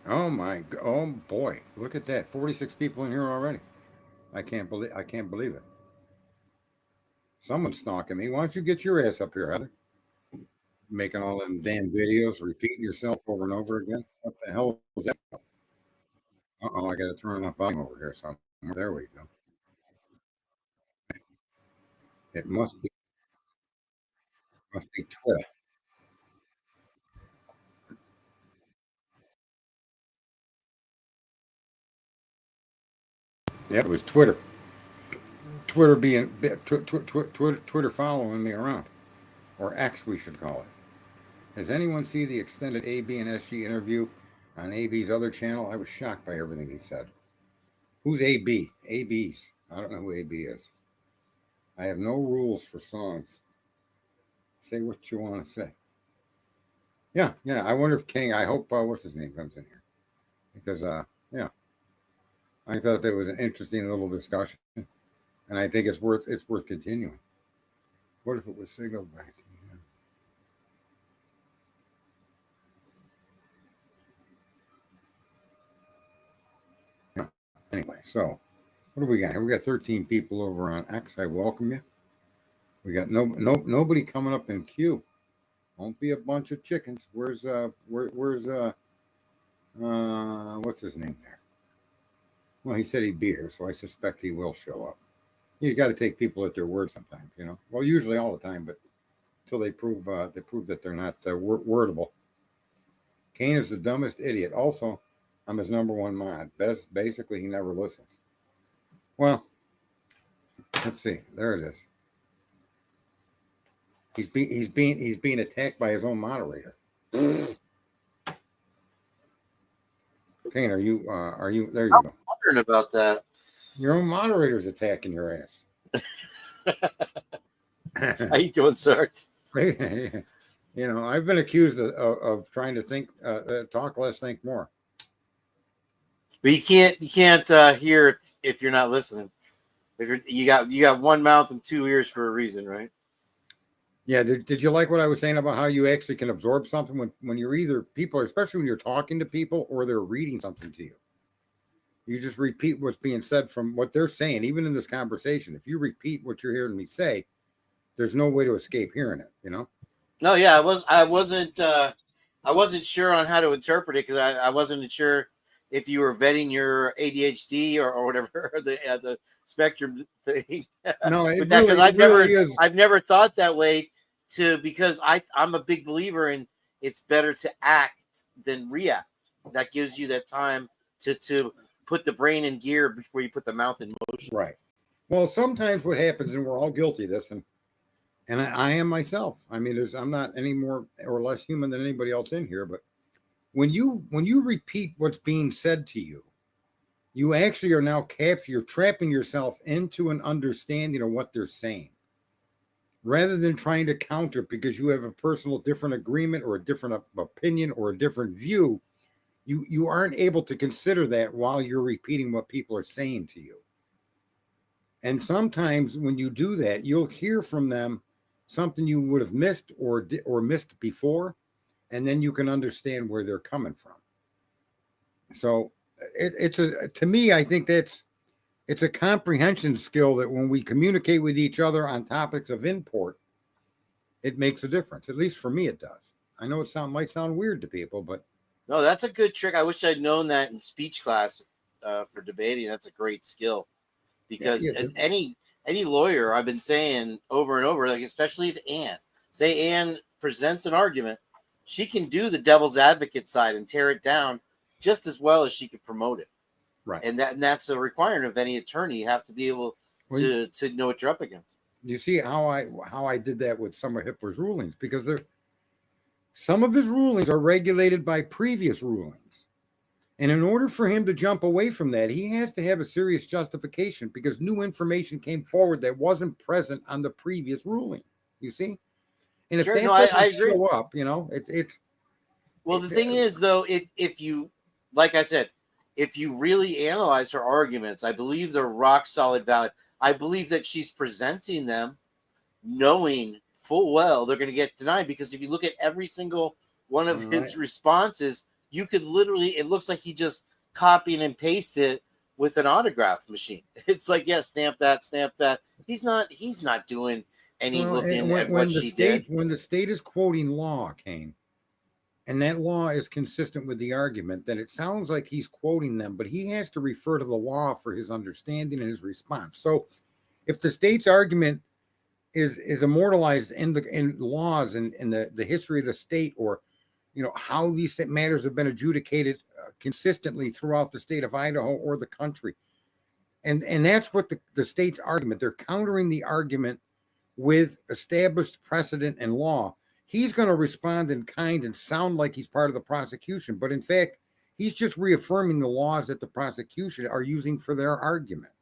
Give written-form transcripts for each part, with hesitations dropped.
Oh boy, look at that. 46 people in here already. I can't believe it. Someone's stalking me. Why don't you get your ass up here, Heather? Making all them damn videos, repeating yourself over and over again. What the hell was that? Uh-oh, I got to turn off volume over here somewhere. There we go. It must be Twitter. Yeah, it was Twitter. Twitter being Twitter following me around, or X we should call it. Has anyone seen the extended AB and SG interview on AB's other channel? I was shocked by everything he said. Who's AB? AB's. I don't know who AB is. I have no rules for songs. Say what you want to say. Yeah, yeah. I wonder if King. I hope what's his name comes in here because yeah, I thought that was an interesting little discussion, and I think it's worth continuing. What if it was signaled back? Yeah. Anyway, so what do we got here? We got 13 people over on X. I welcome you. We got nobody coming up in queue. Won't be a bunch of chickens. Where's what's his name there? Well, he said he'd be here, so I suspect he will show up. You got to take people at their word sometimes, you know. Well, usually all the time, but until they prove that they're not wordable. Kane is the dumbest idiot. Also, I'm his number one mod. Basically, he never listens. Well, let's see. There it is. He's being attacked by his own moderator. Kane, are you there? You I'm go. wondering about that. Your own moderator's attacking your ass. How you doing, Sarge? You know, I've been accused of trying to think, talk less, think more. But you can't hear if you're not listening. If you got one mouth and two ears for a reason, right? Yeah. Did you like what I was saying about how you actually can absorb something when you're either people, especially when you're talking to people or they're reading something to you? You just repeat what's being said from what they're saying, even in this conversation. If you repeat what you're hearing me say, there's no way to escape hearing it, you know? No, yeah, I wasn't sure on how to interpret it because I wasn't sure if you were vetting your ADHD or whatever the spectrum thing. No, With that, because it really is. I've never thought that way because I'm a big believer in it's better to act than react. That gives you that time to put the brain in gear before you put the mouth in motion. Right. Well, sometimes what happens, and we're all guilty of this, and I am myself. I mean, I'm not any more or less human than anybody else in here, but when you repeat what's being said to you, you actually are now you're trapping yourself into an understanding of what they're saying, rather than trying to counter because you have a personal different agreement or a different opinion or a different view. You aren't able to consider that while you're repeating what people are saying to you. And sometimes when you do that, you'll hear from them something you would have missed or missed before, and then you can understand where they're coming from. So to me, I think it's a comprehension skill that when we communicate with each other on topics of import, it makes a difference. At least for me, it does. I know might sound weird to people, but No, that's a good trick. I wish I'd known that in speech class for debating. That's a great skill because any lawyer, I've been saying over and over, like especially if Ann presents an argument, she can do the devil's advocate side and tear it down just as well as she could promote it. right. And that's a requirement of any attorney. You have to be able to know what you're up against. You see how I did that with some of Hitler's rulings, because some of his rulings are regulated by previous rulings. And in order for him to jump away from that, he has to have a serious justification because new information came forward that wasn't present on the previous ruling. You see? And if I agree. Show up, you know, it's well, the thing is, though, if you, like I said, if you really analyze her arguments, I believe they're rock solid valid. I believe that she's presenting them knowing full well they're going to get denied, because if you look at every single one of his responses, you could literally, it looks like he just copied and pasted it with an autograph machine. It's like, yeah, stamp that. He's not doing any looking at what she did. When the state is quoting law, Kane, and that law is consistent with the argument, then it sounds like he's quoting them, but he has to refer to the law for his understanding and his response. So if the state's argument is immortalized in laws and in the history of the state, or how these matters have been adjudicated consistently throughout the state of Idaho or the country, and that's what the state's argument, they're countering the argument with established precedent and law. He's going to respond in kind and sound like he's part of the prosecution, but in fact he's just reaffirming the laws that the prosecution are using for their argument.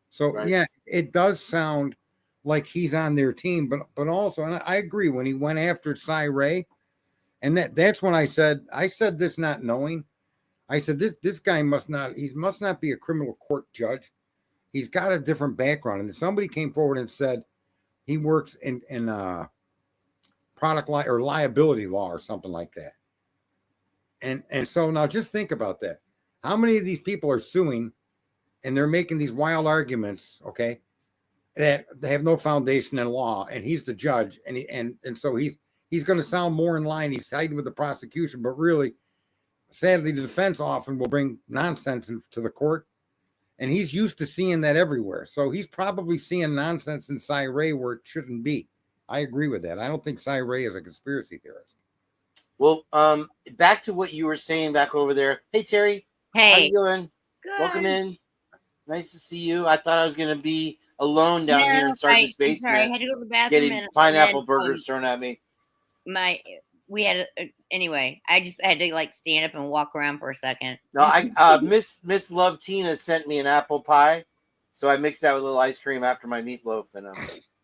So right. Yeah, it does sound like he's on their team, but also, and I agree, when he went after Cy Ray, and that's when I said this not knowing. I said this guy must not be a criminal court judge. He's got a different background. And somebody came forward and said he works in product or liability law or something like that. And so now just think about that. How many of these people are suing and they're making these wild arguments, okay, that they have no foundation in law, and he's the judge, and so he's going to sound more in line. He's siding with the prosecution, but really, sadly, the defense often will bring nonsense to the court, and he's used to seeing that everywhere. So he's probably seeing nonsense in Cy Ray where it shouldn't be. I agree with that. I don't think Cy Ray is a conspiracy theorist. Well, back to what you were saying back over there. Hey, Terry. Hey. How you doing? Good. Welcome in. Nice to see you. I thought I was going to be alone down here in Sergeant's basement. Sorry, I had to go to the bathroom. Getting pineapple burgers thrown at me. Anyway, I just had to stand up and walk around for a second. No, Miss Love Tina sent me an apple pie, so I mixed that with a little ice cream after my meatloaf, and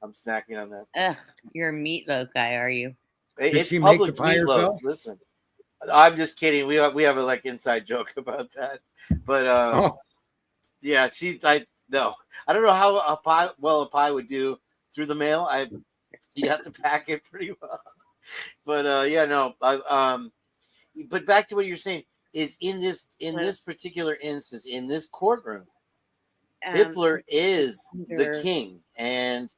I'm snacking on that. Ugh, you're a meatloaf guy, are you? It's public meatloaf. Listen, I'm just kidding. We have a inside joke about that, but yeah, I don't know how a pie would do through the mail. You'd have to pack it pretty well. But but back to what you're saying is in this particular instance, in this courtroom, Hitler is the king, and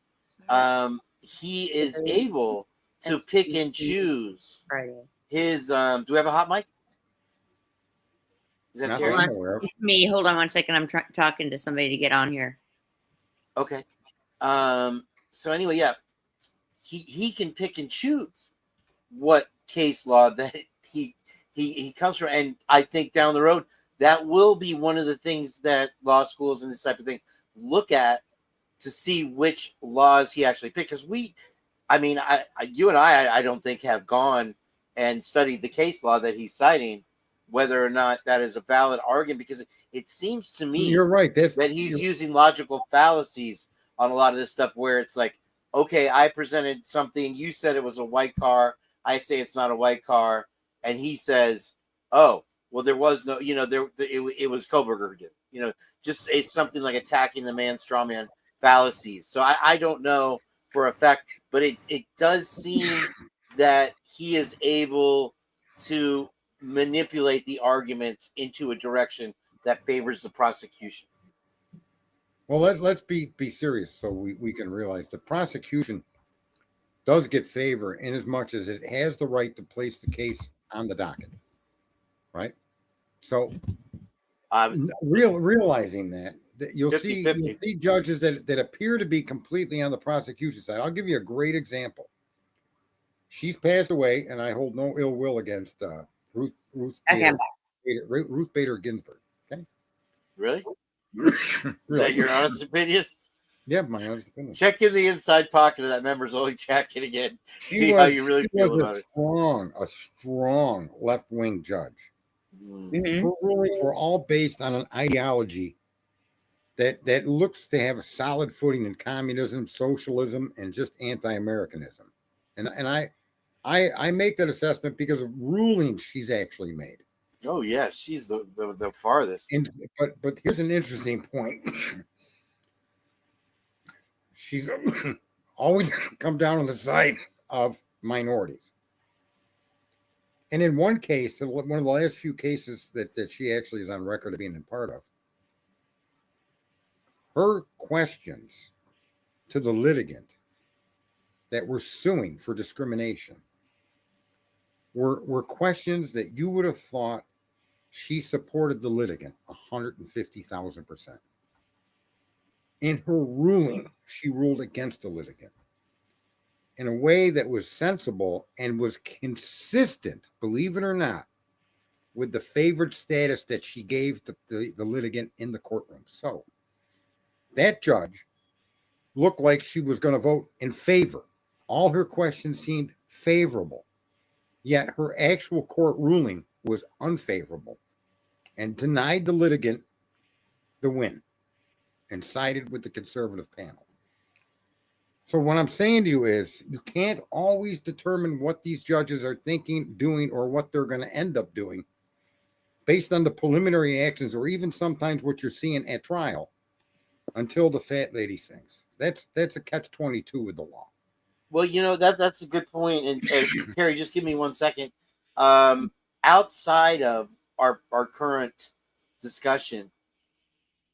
he is able to pick and choose his. Do we have a hot mic? Is that Terry? It's me. Hold on one second. I'm talking to somebody to get on here. Okay. So anyway, yeah, he can pick and choose what case law that he comes from, and I think down the road that will be one of the things that law schools and this type of thing look at to see which laws he actually picked. Because you and I don't think have gone and studied the case law that he's citing, whether or not that is a valid argument, because it seems to me you're right that he's using logical fallacies on a lot of this stuff, where it's like, okay, I presented something, you said it was a white car, I say it's not a white car, and he says, oh, well, there was no, it was Koberger who did, just it's something like attacking the man, straw man fallacies. So I don't know for a fact, but it does seem that he is able to manipulate the argument into a direction that favors the prosecution. Well, let's be serious, so we can realize the prosecution does get favor in as much as it has the right to place the case on the docket, right? So realizing that you'll 50, see judges that appear to be completely on the prosecution side. I'll give you a great example. She's passed away, and I hold no ill will against Ruth Bader Ginsburg. Okay. Really? Is that your honest opinion? Yeah, my honest opinion. Check in the inside pocket of that member's only jacket again. See how you really feel about it. A strong left-wing judge. Mm-hmm. Her rulings were all based on an ideology that looks to have a solid footing in communism, socialism, and just anti-Americanism. And I make that assessment because of rulings she's actually made. Oh yeah, she's the farthest. But here's an interesting point. She's always come down on the side of minorities. And in one case, one of the last few cases that she actually is on record of being a part of, her questions to the litigant that were suing for discrimination were questions that you would have thought she supported the litigant 150,000%. In her ruling, she ruled against the litigant in a way that was sensible and was consistent, believe it or not, with the favored status that she gave the litigant in the courtroom. So that judge looked like she was going to vote in favor. All her questions seemed favorable, yet her actual court ruling was unfavorable and denied the litigant the win and sided with the conservative panel. So what I'm saying to you is you can't always determine what these judges are thinking, doing, or what they're going to end up doing based on the preliminary actions or even sometimes what you're seeing at trial until the fat lady sings. That's a catch-22 with the law. Well, that's a good point. And Carrie, just give me 1 second. Outside of our current discussion,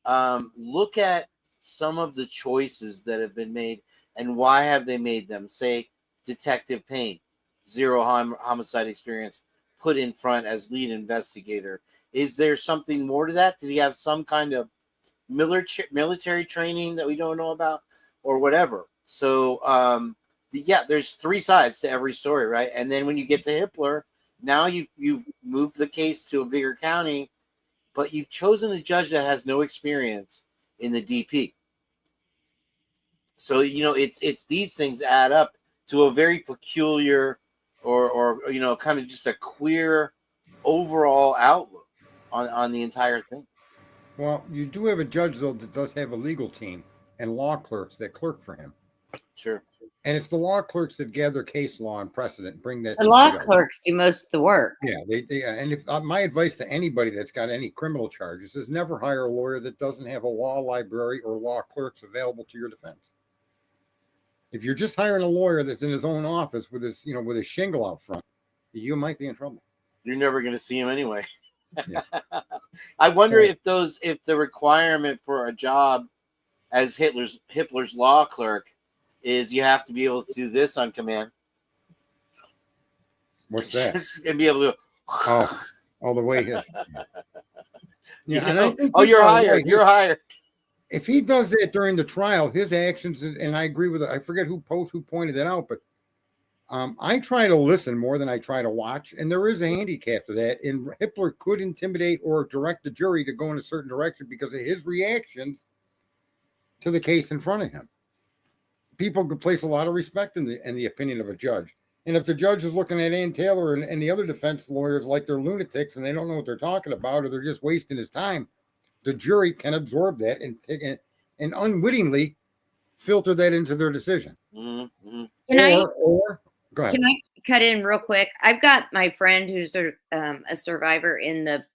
look at some of the choices that have been made and why have they made them. Say, Detective Payne, zero homicide experience, put in front as lead investigator. Is there something more to that? Did he have some kind of military training that we don't know about or whatever? So, there's three sides to every story, right? And then when you get to Hippler, now you've moved the case to a bigger county, but you've chosen a judge that has no experience in the DP. So, it's these things add up to a very peculiar or kind of just a queer overall outlook on the entire thing. Well, you do have a judge, though, that does have a legal team and law clerks that clerk for him. Sure. And it's the law clerks that gather case law and precedent and bring that. The law clerks do most of the work. Yeah, they and if my advice to anybody that's got any criminal charges is never hire a lawyer that doesn't have a law library or law clerks available to your defense. If you're just hiring a lawyer that's in his own office with his shingle out front, you might be in trouble. You're never going to see him anyway. Yeah. I wonder if the requirement for a job as Hitler's law clerk is you have to be able to do this on command. What's that? And be able to go. Oh, the way his. Yeah, and I think you're hired. You're hired. If he does that during the trial, his actions, and I agree with it. I forget who pointed that out, but I try to listen more than I try to watch, and there is a handicap to that. And Hitler could intimidate or direct the jury to go in a certain direction because of his reactions to the case in front of him. People could place a lot of respect in the opinion of a judge. And if the judge is looking at Ann Taylor and the other defense lawyers like they're lunatics and they don't know what they're talking about or they're just wasting his time, the jury can absorb that and unwittingly filter that into their decision. Mm-hmm. Go ahead. Can I cut in real quick? I've got my friend who's a survivor in the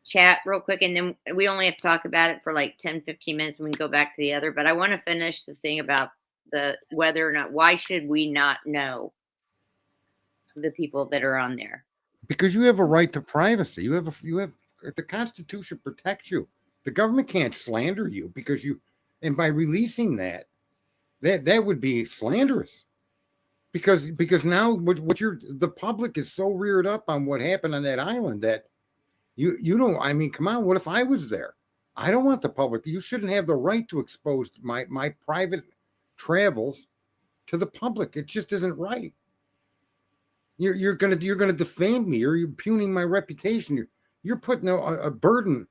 chat real quick, and then we only have to talk about it for like 10-15 minutes and we can go back to the other, but I want to finish the thing about the whether or not, why should we not know the people that are on there? Because you have a right to privacy. You have the Constitution protects you. The government can't slander you and by releasing that would be slanderous. Because now the public is so reared up on what happened on that island that you don't, I mean, come on, what if I was there? I don't want the public. You shouldn't have the right to expose my private travels to the public. It just isn't right. You're gonna defame me, or you're impugning my reputation. You're putting a burden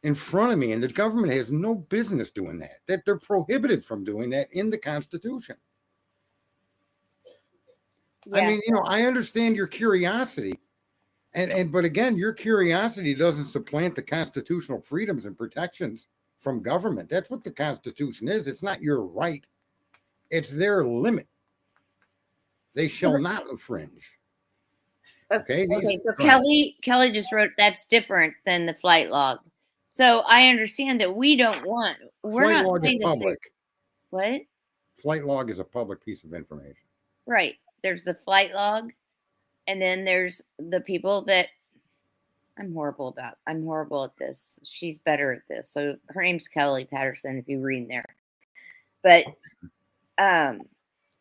in front of me, and the government has no business doing that. That they're prohibited from doing that in the Constitution. Yeah. I mean, I understand your curiosity, but again, your curiosity doesn't supplant the constitutional freedoms and protections from government. That's what the Constitution is. It's not your right. It's their limit. They shall not infringe. Okay. So Kelly just wrote that's different than the flight log. So I understand that we're flight not log saying is public. What? Flight log is a public piece of information. Right. There's the flight log. And then there's the people that I'm horrible at this. She's better at this. So her name's Kelly Patterson, if you read in there. But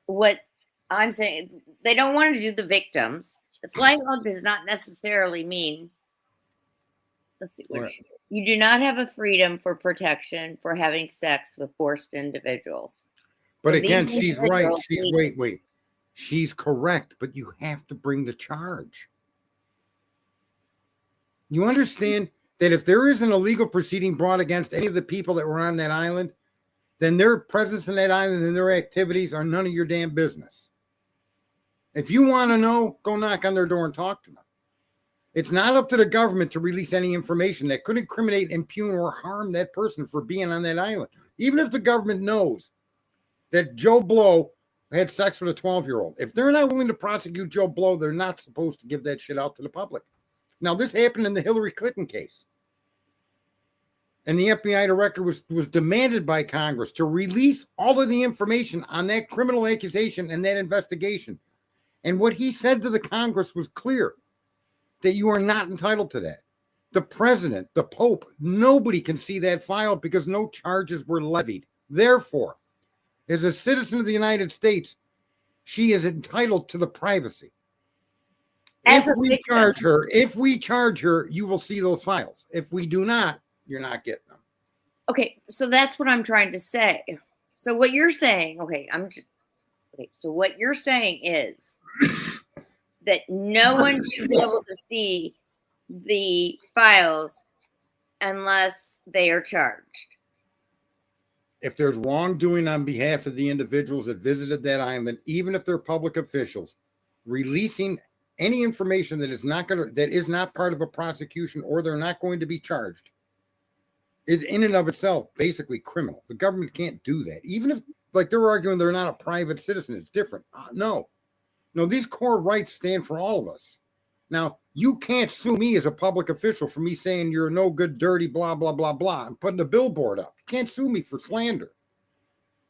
what I'm saying, they don't want to do the victims. The flag law does not necessarily mean, let's see, Right. you do not have a freedom for protection for having sex with forced individuals. But So again, these she's right. individuals She's need- wait. She's correct, but you have to bring the charge. You understand that if there is an illegal proceeding brought against any of the people that were on that island, then their presence in that island and their activities are none of your damn business. If you want to know, go knock on their door and talk to them. It's not up to the government to release any information that could incriminate, impugn, or harm that person for being on that island. Even if the government knows that Joe Blow had sex with a 12-year-old. If they're not willing to prosecute Joe Blow, they're not supposed to give that shit out to the public. Now, this happened in the Hillary Clinton case. And the FBI director was demanded by Congress to release all of the information on that criminal accusation and that investigation. And what he said to the Congress was clear, that you are not entitled to that. The president, the Pope, nobody can see that file because no charges were levied. Therefore, as a citizen of the United States, she is entitled to the privacy. If we charge her, you will see those files. If we do not, you're not getting them. Okay, so that's what I'm trying to say. So what you're saying, so what you're saying is that no one should be able to see the files unless they are charged. If there's wrongdoing on behalf of the individuals that visited that island, even if they're public officials, releasing any information that is not part of a prosecution or they're not going to be charged is in and of itself basically criminal. The government can't do that. Even if, like, they're arguing they're not a private citizen, it's different. No, these core rights stand for all of us. Now, you can't sue me as a public official for me saying you're no good, dirty, blah, blah, blah, blah, and putting a billboard up. You can't sue me for slander.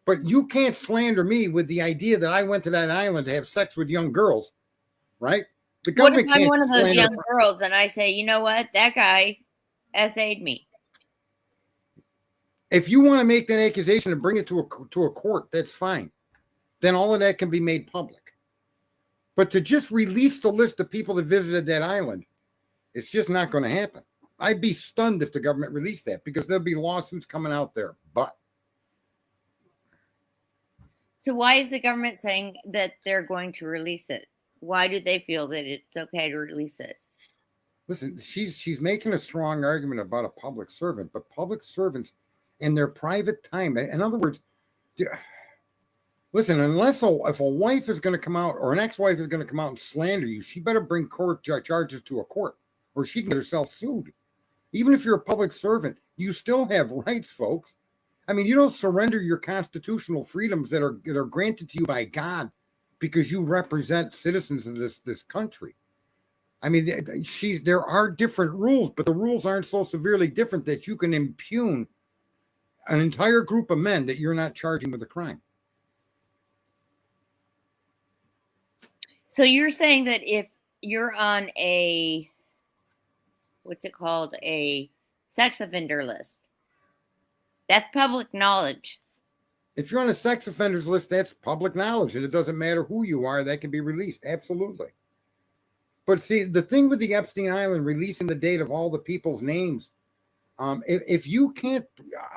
But you can't slander me with the idea that I went to that island to have sex with young girls, right? The What if government I'm can't one of those slander young girls and I say, you know what, that guy essayed me? If you want to make that accusation and bring it to a court, that's fine. Then all of that can be made public. But to just release the list of people that visited that island, it's just not going to happen. I'd be stunned if the government released that because there'll be lawsuits coming out there. But so why is the government saying that they're going to release it? Why do they feel that it's okay to release it? listen, she's making a strong argument about a public servant, but public servants in their private time, in other words, listen, if a wife is going to come out or an ex-wife is going to come out and slander you, she better bring court charges to a court or she can get herself sued. Even if you're a public servant, you still have rights, folks. I mean, you don't surrender your constitutional freedoms that are granted to you by God because you represent citizens of this country. I mean, there are different rules, but the rules aren't so severely different that you can impugn an entire group of men that you're not charging with a crime. So you're saying that if you're on a, what's it called, a sex offender list, that's public knowledge. If you're on a sex offenders list, that's public knowledge, and it doesn't matter who you are, that can be released. Absolutely. But see, the thing with the Epstein Island releasing the date of all the people's names, if you can't,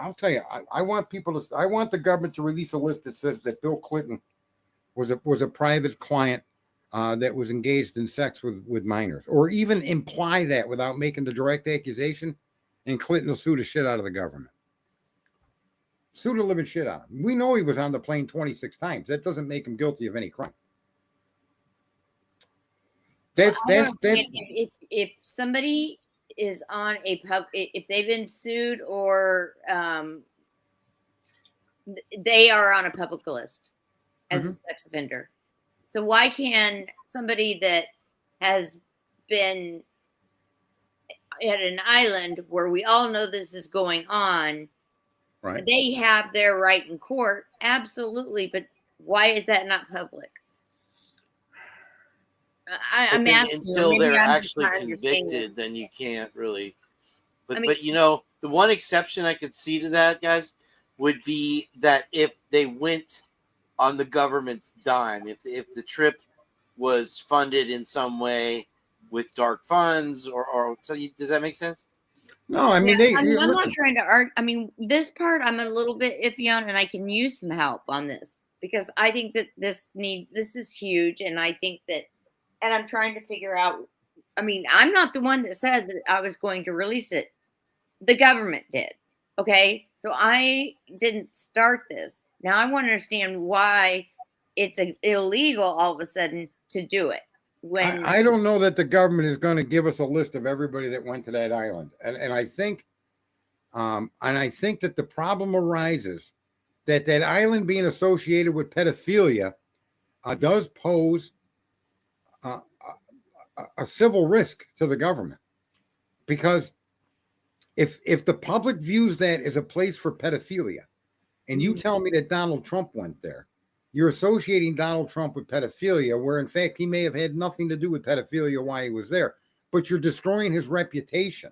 I'll tell you, I want the government to release a list that says that Bill Clinton was a private client that was engaged in sex with minors, or even imply that without making the direct accusation, and Clinton will sue the shit out of the government. Sue the living shit out of him. We know he was on the plane 26 times. That doesn't make him guilty of any crime. If somebody is on if they've been sued or they are on a public list as a sex offender. So why can somebody that has been at an island where we all know this is going on, right? They have their right in court, absolutely, but why is that not public? I'm then asking you, until maybe they're I'm just actually not understanding convicted, this. then you can't really. I mean- But you know, the one exception I could see to that, guys, would be that if they went on the government's dime, if the trip was funded in some way with dark funds, or so does that make sense? No, I mean, I'm not listen, trying to argue. I mean, this part I'm a little bit iffy on, and I can use some help on this because I think that this is huge, and I think that, and I'm trying to figure out. I mean, I'm not the one that said that I was going to release it. The government did. Okay, so I didn't start this. Now I want to understand why it's illegal all of a sudden to do it. When I don't know that the government is going to give us a list of everybody that went to that island, and I think that the problem arises that that island being associated with pedophilia does pose uh, a civil risk to the government, because if the public views that as a place for pedophilia, and you tell me that Donald Trump went there, you're associating Donald Trump with pedophilia, where in fact he may have had nothing to do with pedophilia while he was there, but you're destroying his reputation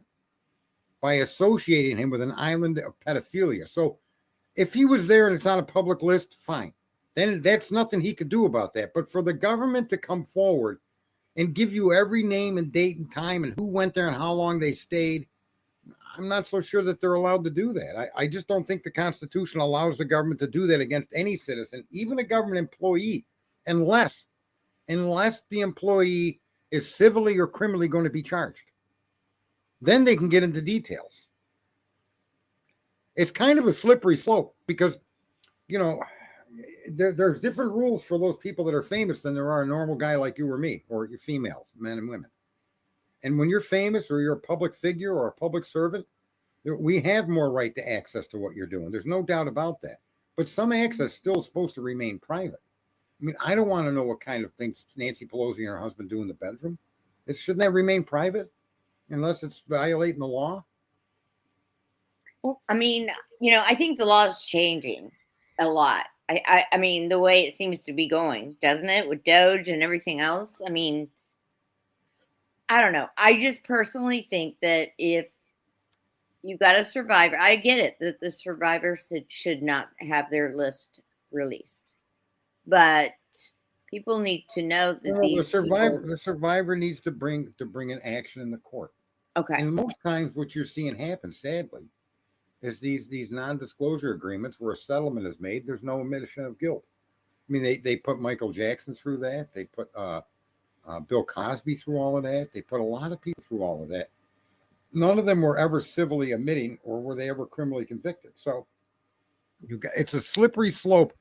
by associating him with an island of pedophilia. So if he was there and it's on a public list, fine. Then that's nothing he could do about that. But for the government to come forward and give you every name and date and time and who went there and how long they stayed, I'm not so sure that they're allowed to do that. I just don't think the Constitution allows the government to do that against any citizen, even a government employee, unless the employee is civilly or criminally going to be charged. Then they can get into details. It's kind of a slippery slope because, you know, there's different rules for those people that are famous than there are a normal guy like you or me, or females, men and women. And when you're famous or you're a public figure or a public servant, we have more right to access to what you're doing. There's no doubt about that. But some access still is supposed to remain private. I mean, I don't want to know what kind of things Nancy Pelosi and her husband do in the bedroom. Shouldn't that remain private unless it's violating the law? Well, I mean, you know, I think the law is changing a lot. I mean, the way it seems to be going, doesn't it, with Doge and everything else? I mean, I don't know. I just personally think that if you got a survivor, I get it that the survivors should not have their list released, but people need to know that the survivor needs to bring an action in the court. Okay. And most times, what you're seeing happen, sadly, is these non-disclosure agreements where a settlement is made. There's no admission of guilt. I mean, they put Michael Jackson through that. They put Bill Cosby through all of that. They put a lot of people through all of that. None of them were ever civilly admitting, or were they ever criminally convicted. So it's a slippery slope.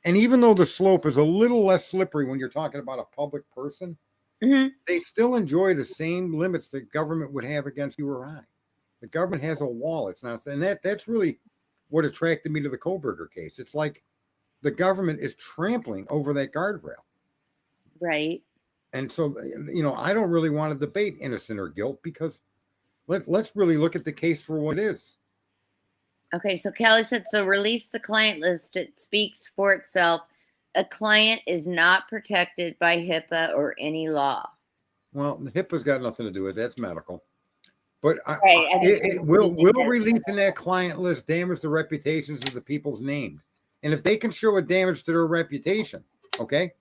And even though the slope is a little less slippery when you're talking about a public person, they still enjoy the same limits that government would have against you or I. The government has a wall. It's not, and that's really what attracted me to the Koberger case. It's like the government is trampling over that guardrail. Right. And so, you know, I don't really want to debate innocent or guilt, because let's really look at the case for what it is. Okay, so Kelly said, so release the client list. It speaks for itself. A client is not protected by HIPAA or any law. Well, HIPAA's got nothing to do with it. That's medical. But will releasing that client list damage the reputations of the people's named? And if they can show a damage to their reputation, okay,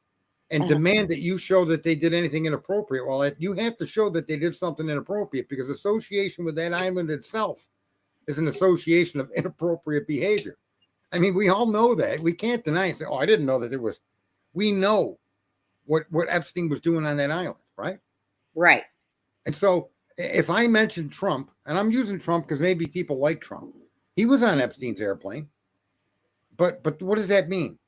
and demand that you show that they did anything inappropriate, well, you have to show that they did something inappropriate, because association with that island itself is an association of inappropriate behavior. I mean, we all know that. We can't deny and say, oh, I didn't know that there was. We know what Epstein was doing on that island, right? Right. And so if I mention Trump, and I'm using Trump because maybe people like Trump, he was on Epstein's airplane. But what does that mean?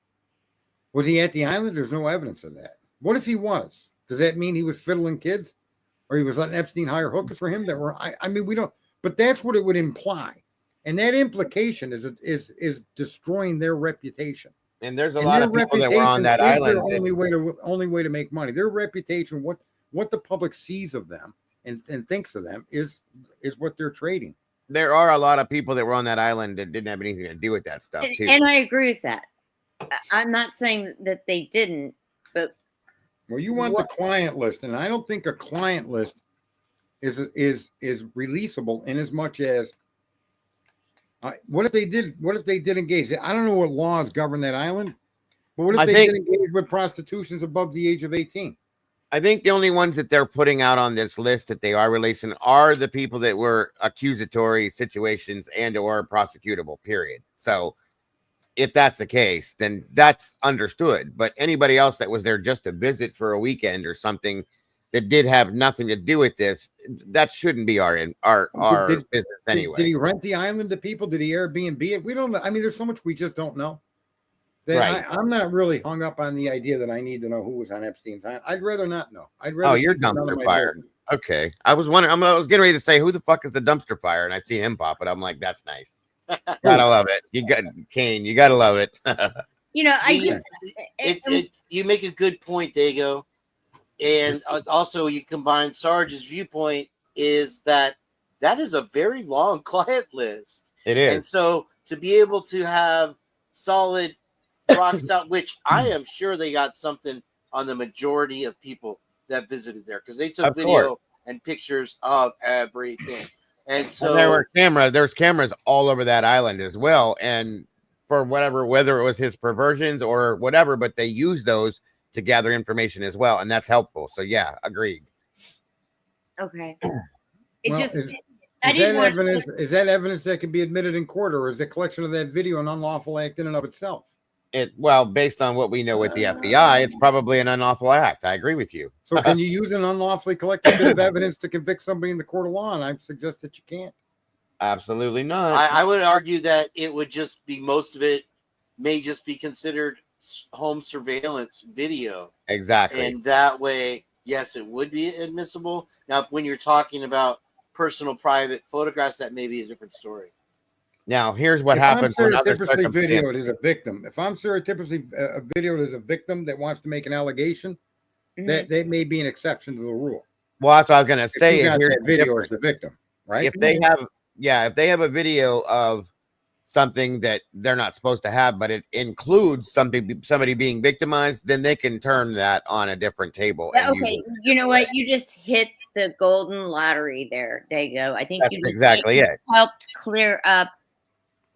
Was he at the island? There's no evidence of that. What if he was? Does that mean he was fiddling kids, or he was letting Epstein hire hookers for him that were? I mean, we don't. But that's what it would imply, and that implication is destroying their reputation. And there's a lot of people that were on that island. Their only way to make money. Their reputation, what the public sees of them and thinks of them, is what they're trading. There are a lot of people that were on that island that didn't have anything to do with that stuff too. And I agree with that. I'm not saying that they didn't, but Well, you want the client list, and I don't think a client list is releasable in as much as what if they did engage? I don't know what laws govern that island, but what if they did engage with prostitutions above the age of 18? I think the only ones that they're putting out on this list that they are releasing are the people that were accusatory situations and or prosecutable, period. So if that's the case, then that's understood. But anybody else that was there just to visit for a weekend or something that did have nothing to do with this, that shouldn't be our business anyway. Did he rent the island to people? Did he Airbnb it? We don't know. I mean, there's so much we just don't know. I'm not really hung up on the idea that I need to know who was on Epstein's island. I'd rather not know. I'd rather. Oh, you're dumpster fire. Okay, I was wondering. I was getting ready to say, who the fuck is the dumpster fire, and I see him pop it. I'm like, that's nice. Gotta love it. You got Kane. You gotta love it. You know, you make a good point, Dago, and also you combine Sarge's viewpoint is that is a very long client list. It is, and so to be able to have solid rocks out, which I am sure they got something on the majority of people that visited there because they took video and pictures of everything. And so there's cameras all over that island as well. And for whether it was his perversions or whatever, but they use those to gather information as well. And that's helpful. So yeah, agreed. Okay. Is that evidence that can be admitted in court, or is the collection of that video an unlawful act in and of itself? Based on what we know with the FBI, it's probably an unlawful act. I agree with you. So can you use an unlawfully collected bit of evidence to convict somebody in the court of law? And I'd suggest that you can't. Absolutely not. I would argue that it would just be, most of it may just be considered home surveillance video. Exactly. And that way, yes, it would be admissible. Now, when you're talking about personal private photographs, that may be a different story. Now, here's what happens when others videoed as a victim. If I'm surreptitiously videoed as a victim that wants to make an allegation, that may be an exception to the rule. Well, that's what I was going to say. Here's that video as the victim, right? If they have a video of something that they're not supposed to have, but it includes somebody being victimized, then they can turn that on a different table. Okay, you know what? You just hit the golden lottery there, Dago. I think you just helped clear up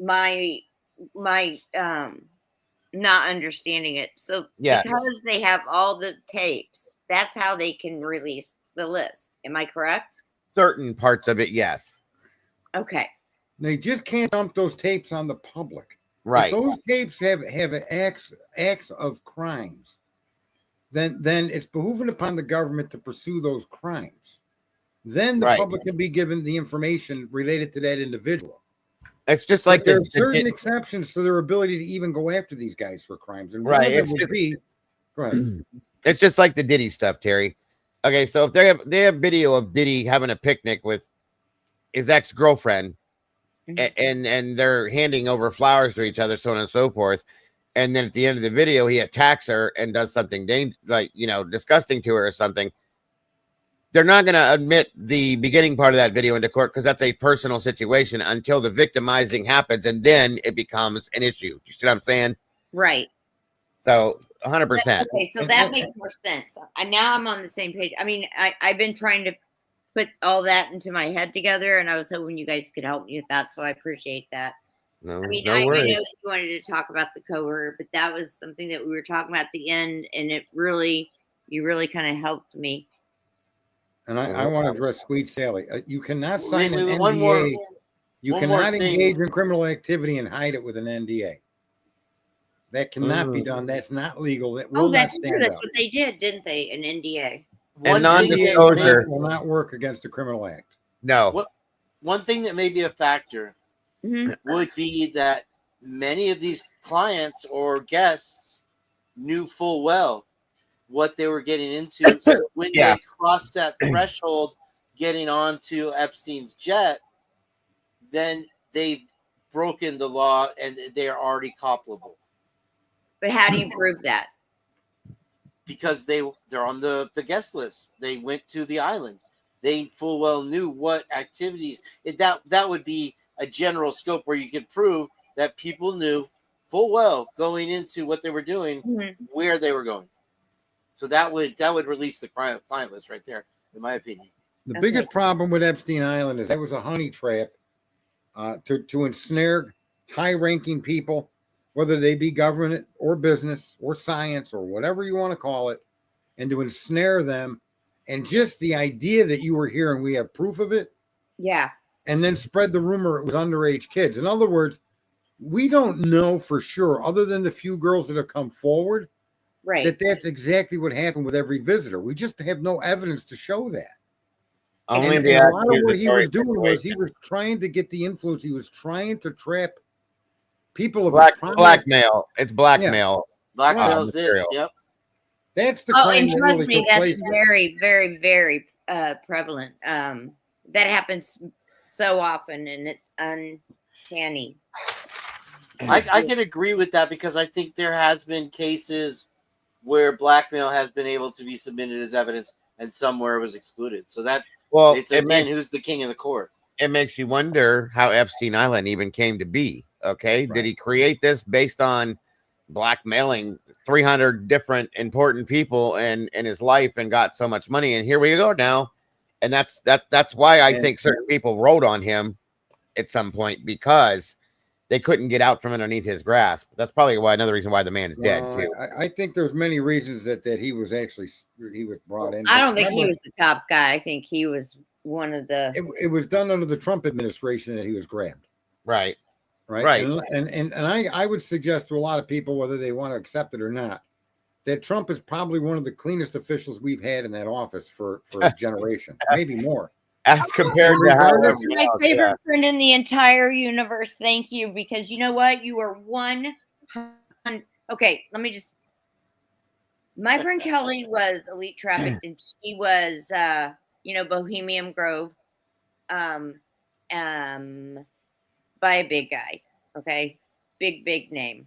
my not understanding it. So because they have all the tapes, that's how they can release the list. Am I correct? Certain parts of it, yes. Okay. They just can't dump those tapes on the public. Right. If those tapes have acts of crimes, then it's behooving upon the government to pursue those crimes. Then the public can be given the information related to that individual. It's just like there are certain exceptions to their ability to even go after these guys for crimes. And one of them would be, go ahead. It's just like the Diddy stuff, Terry. Okay, so if they have video of Diddy having a picnic with his ex-girlfriend, and they're handing over flowers to each other, so on and so forth, and then at the end of the video he attacks her and does something disgusting to her or something, they're not going to admit the beginning part of that video into court because that's a personal situation until the victimizing happens, and then it becomes an issue. Do you see what I'm saying? Right. So 100%. Okay, so that makes more sense. Now I'm on the same page. I mean, I've been trying to put all that into my head together, and I was hoping you guys could help me with that, so I appreciate that. No, I mean, no I know that worries. you wanted to talk about the cohort, but that was something that we were talking about at the end, and you really kind of helped me. And I want to address Sweet Sally. You cannot sign an NDA. You cannot engage in criminal activity and hide it with an NDA. That cannot be done. That's not legal. That will that's not true. stand That's up. what they did, didn't they? An NDA. And non-disclosure will not work against a criminal act. No. One thing that may be a factor would be that many of these clients or guests knew full well what they were getting into. So when they crossed that threshold, getting onto Epstein's jet, then they've broken the law and they are already culpable. But how do you prove that? Because they're on the guest list. They went to the island. They full well knew what activities. That would be a general scope where you could prove that people knew full well going into what they were doing, where they were going. So that would release the client list right there, in my opinion. The Okay. biggest problem with Epstein Island is that was a honey trap to ensnare high-ranking people, whether they be government or business or science or whatever you want to call it, and to ensnare them. And just the idea that you were here and we have proof of it, Yeah. and then spread the rumor it was underage kids. In other words, we don't know for sure, other than the few girls that have come forward, Right. that that's exactly what happened with every visitor. We just have no evidence to show that. Only And the a lot of what he accusatory was doing was he situation. was trying to get the influence. He was trying to trap people of a prominent. Blackmail. It's blackmail. Blackmail's it. material. Yep. That's the Oh, crime and that trust really me, took that's place. very, very, very prevalent. That happens so often, and it's uncanny. I can agree with that because I think there has been cases where blackmail has been able to be submitted as evidence and somewhere it was excluded. So that Well, it's again who's the king of the court. it makes you wonder how Epstein Island even came to be. Okay. Right. Did he create this based on blackmailing 300 different important people in his life and got so much money? And here we go now. And that's why I think certain people wrote on him at some point, because they couldn't get out from underneath his grasp. That's probably another reason why the man is dead too. I think there's many reasons that he was brought in. I don't think he was the top guy. I think he was one of the. It was done under the Trump administration that he was grabbed. Right. Right. And I would suggest to a lot of people, whether they want to accept it or not, that Trump is probably one of the cleanest officials we've had in that office for a generation, maybe more. As compared to how Regardless- My favorite friend in the entire universe. Thank you, because you know what? You are 100. Okay, let me just. My friend Kelly was elite trafficked, and she was, Bohemian Grove, by a big guy. Okay, big name.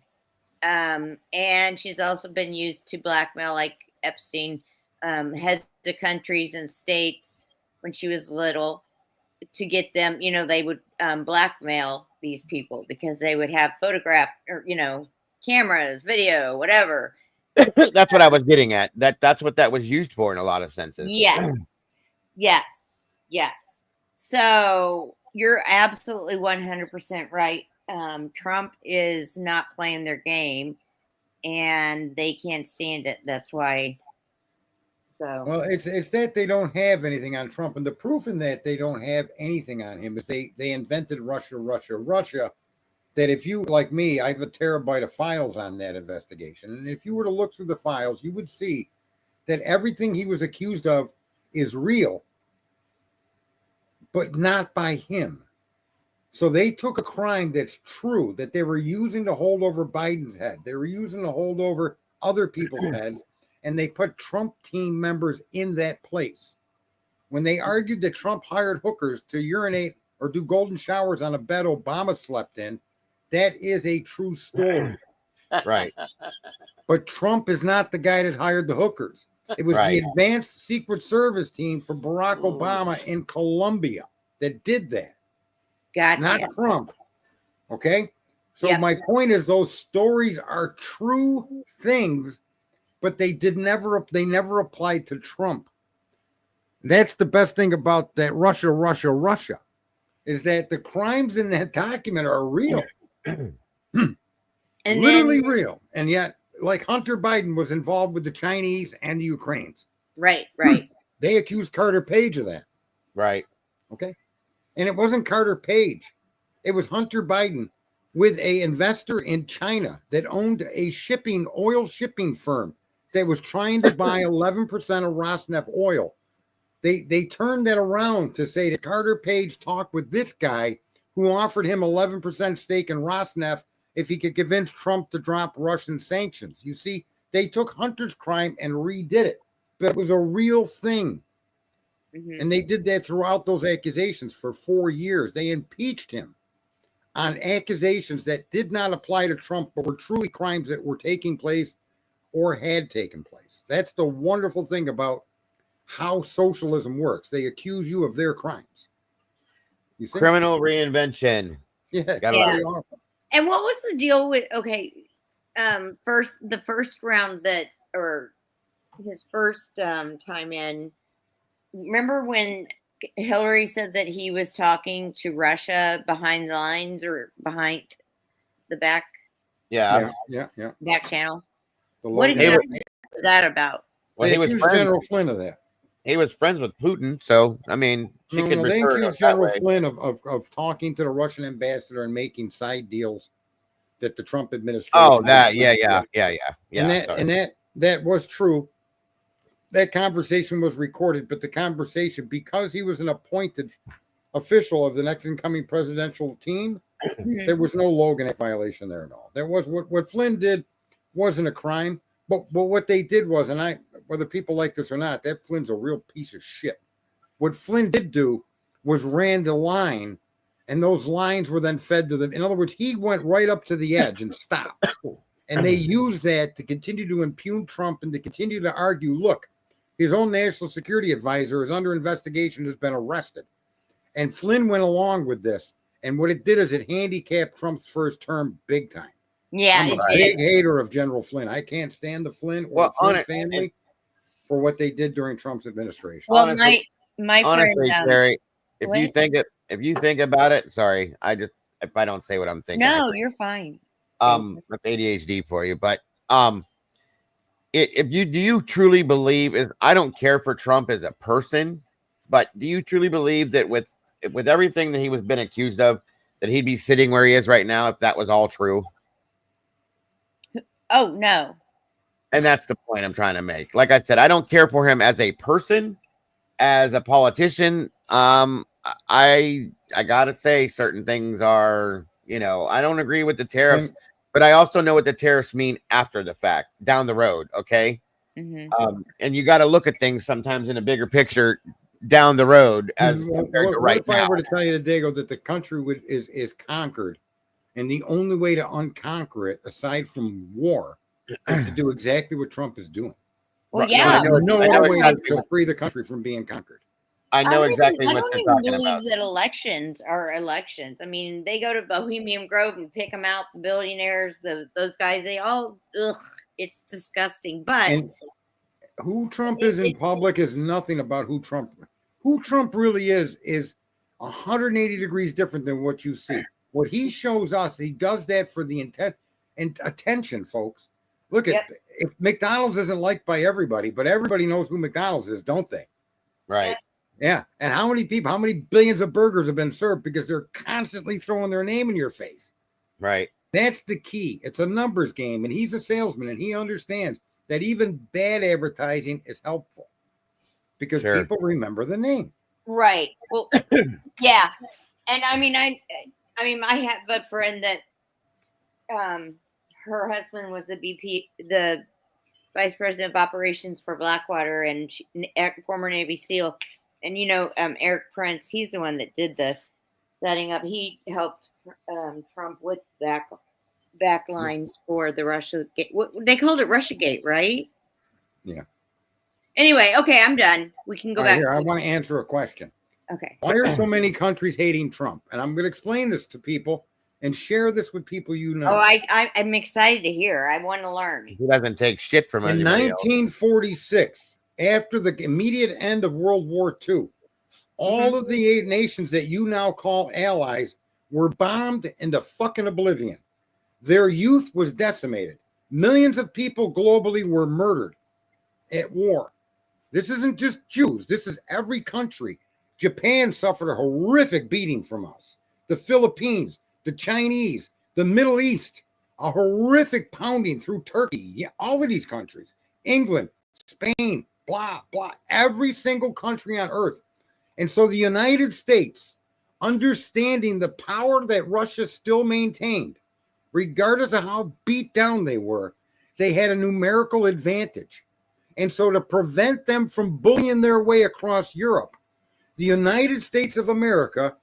And she's also been used to blackmail, like Epstein, heads of countries and states when she was little, to get them, they would blackmail these people because they would have photograph or, cameras, video, whatever. That's what I was getting at. That's what that was used for in a lot of senses. Yes. So you're absolutely 100% right. Trump is not playing their game, and they can't stand it. That's why. So well, it's that they don't have anything on Trump, and the proof in that they don't have anything on him is they invented Russia. That if you, like me, I have a terabyte of files on that investigation, and if you were to look through the files, you would see that everything he was accused of is real, but not by him. So they took a crime that's true, that they were using to hold over Biden's head. They were using to hold over other people's heads, and they put Trump team members in that place. When they argued that Trump hired hookers to urinate or do golden showers on a bed Obama slept in, that is a true story. Right. But Trump is not the guy that hired the hookers. It was the advanced Secret Service team for Barack Obama in Colombia that did that. Gotcha. Not Trump. Okay? So my point is, those stories are true things, but they never applied to Trump. That's the best thing about that Russia, is that the crimes in that document are real. And literally real. And yet, like, Hunter Biden was involved with the Chinese and the Ukrainians. Right. They accused Carter Page of that. Right. Okay. And it wasn't Carter Page. It was Hunter Biden with an investor in China that owned a oil shipping firm that was trying to buy 11% of Rosneft oil. They turned that around to say that Carter Page talked with this guy who offered him 11% stake in Rosneft if he could convince Trump to drop Russian sanctions. You see, they took Hunter's crime and redid it, but it was a real thing. Mm-hmm. And they did that throughout those accusations for 4 years. They impeached him on accusations that did not apply to Trump, but were truly crimes that were taking place or had taken place. That's the wonderful thing about how socialism works. They accuse you of their crimes. You see? Criminal reinvention. Yeah. Really awesome. And what was the deal with the first round that, or his first time in. Remember when Hillary said that he was talking to Russia behind the lines or behind the back Yeah. back channel? The What Logan- exactly was that about? Well, they he was accused friends. General Flynn of that. He was friends with Putin, so I mean, she could They refer to it accused that General way. Flynn of talking to the Russian ambassador and making side deals that the Trump administration. Oh, that, yeah. And that was true. That conversation was recorded, but the conversation, because he was an appointed official of the next incoming presidential team, there was no Logan Act violation there at all. There was what Flynn did wasn't a crime, but what they did was, and whether people like this or not, that Flynn's a real piece of shit. What Flynn did do was ran the line, and those lines were then fed to them. In other words, he went right up to the edge and stopped. And they used that to continue to impugn Trump and to continue to argue, look, his own national security advisor is under investigation, has been arrested. And Flynn went along with this. And what it did is it handicapped Trump's first term big time. Yeah, I'm a big hater of General Flynn. I can't stand the Flynn or the Flynn family for what they did during Trump's administration. Well, honestly, my honestly, friend, Terry, if you think about it, sorry, if I don't say what I'm thinking. No, you're fine. That's ADHD for you, but do you truly believe? I don't care for Trump as a person, but do you truly believe that with everything that he was been accused of, that he'd be sitting where he is right now if that was all true? Oh, no. And that's the point I'm trying to make. Like I said, I don't care for him as a person, as a politician. I gotta say certain things are, I don't agree with the tariffs, but I also know what the tariffs mean after the fact, down the road. Okay. Mm-hmm. And you got to look at things sometimes in a bigger picture down the road as compared to right if now. I were to now. tell you, Diego, that the country is conquered, and the only way to unconquer it, aside from war, is to do exactly what Trump is doing. Well, yeah. No other way to free the country from being conquered. I know exactly what you're talking about. I don't even believe that elections are elections. I mean, they go to Bohemian Grove and pick them out, the billionaires, those guys, they all, it's disgusting. But and who Trump is in public is nothing about who Trump really is 180 degrees different than what you see. What he shows us, he does that for the intent and attention, folks. Look at if McDonald's isn't liked by everybody, but everybody knows who McDonald's is, don't they? Right. Yeah. And how many billions of burgers have been served because they're constantly throwing their name in your face? Right. That's the key. It's a numbers game, and he's a salesman, and he understands that even bad advertising is helpful because people remember the name. Right. Well, yeah. And I mean, I have a friend that her husband was the vice president of operations for Blackwater and former Navy SEAL. And, Eric Prince, he's the one that did the setting up. He helped Trump with backlines for the Russia Gate. They called it Russia Gate, right? Yeah. Anyway, okay, I'm done. We can go back. Here, I want to answer a question. Okay. Why are so many countries hating Trump? And I'm going to explain this to people and share this with people you know. Oh, I'm excited to hear. I want to learn. He doesn't take shit from anybody else. In 1946, after the immediate end of World War II, all of the 8 nations that you now call allies were bombed into fucking oblivion. Their youth was decimated. Millions of people globally were murdered at war. This isn't just Jews. This is every country. Japan suffered a horrific beating from us. The Philippines, the Chinese, the Middle East, a horrific pounding through Turkey. Yeah, all of these countries. England, Spain, blah, blah. Every single country on earth. And so the United States, understanding the power that Russia still maintained, regardless of how beat down they were, they had a numerical advantage. And so to prevent them from bullying their way across Europe, the United States of America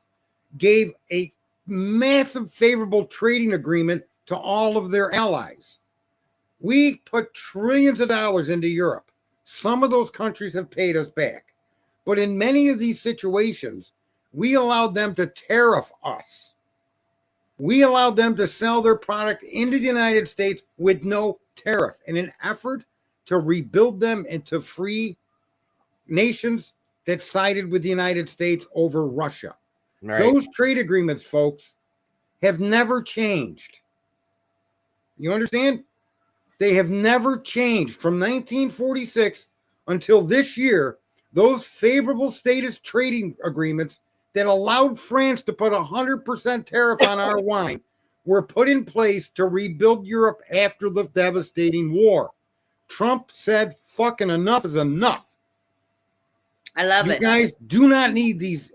gave a massive favorable trading agreement to all of their allies. We put trillions of dollars into Europe. Some of those countries have paid us back. But in many of these situations, we allowed them to tariff us. We allowed them to sell their product into the United States with no tariff in an effort to rebuild them into free nations that sided with the United States over Russia. Right. Those trade agreements, folks, have never changed. You understand? They have never changed from 1946 until this year. Those favorable status trading agreements that allowed France to put 100% tariff on our wine were put in place to rebuild Europe after the devastating war. Trump said, fucking enough is enough. I love it. You guys do not need these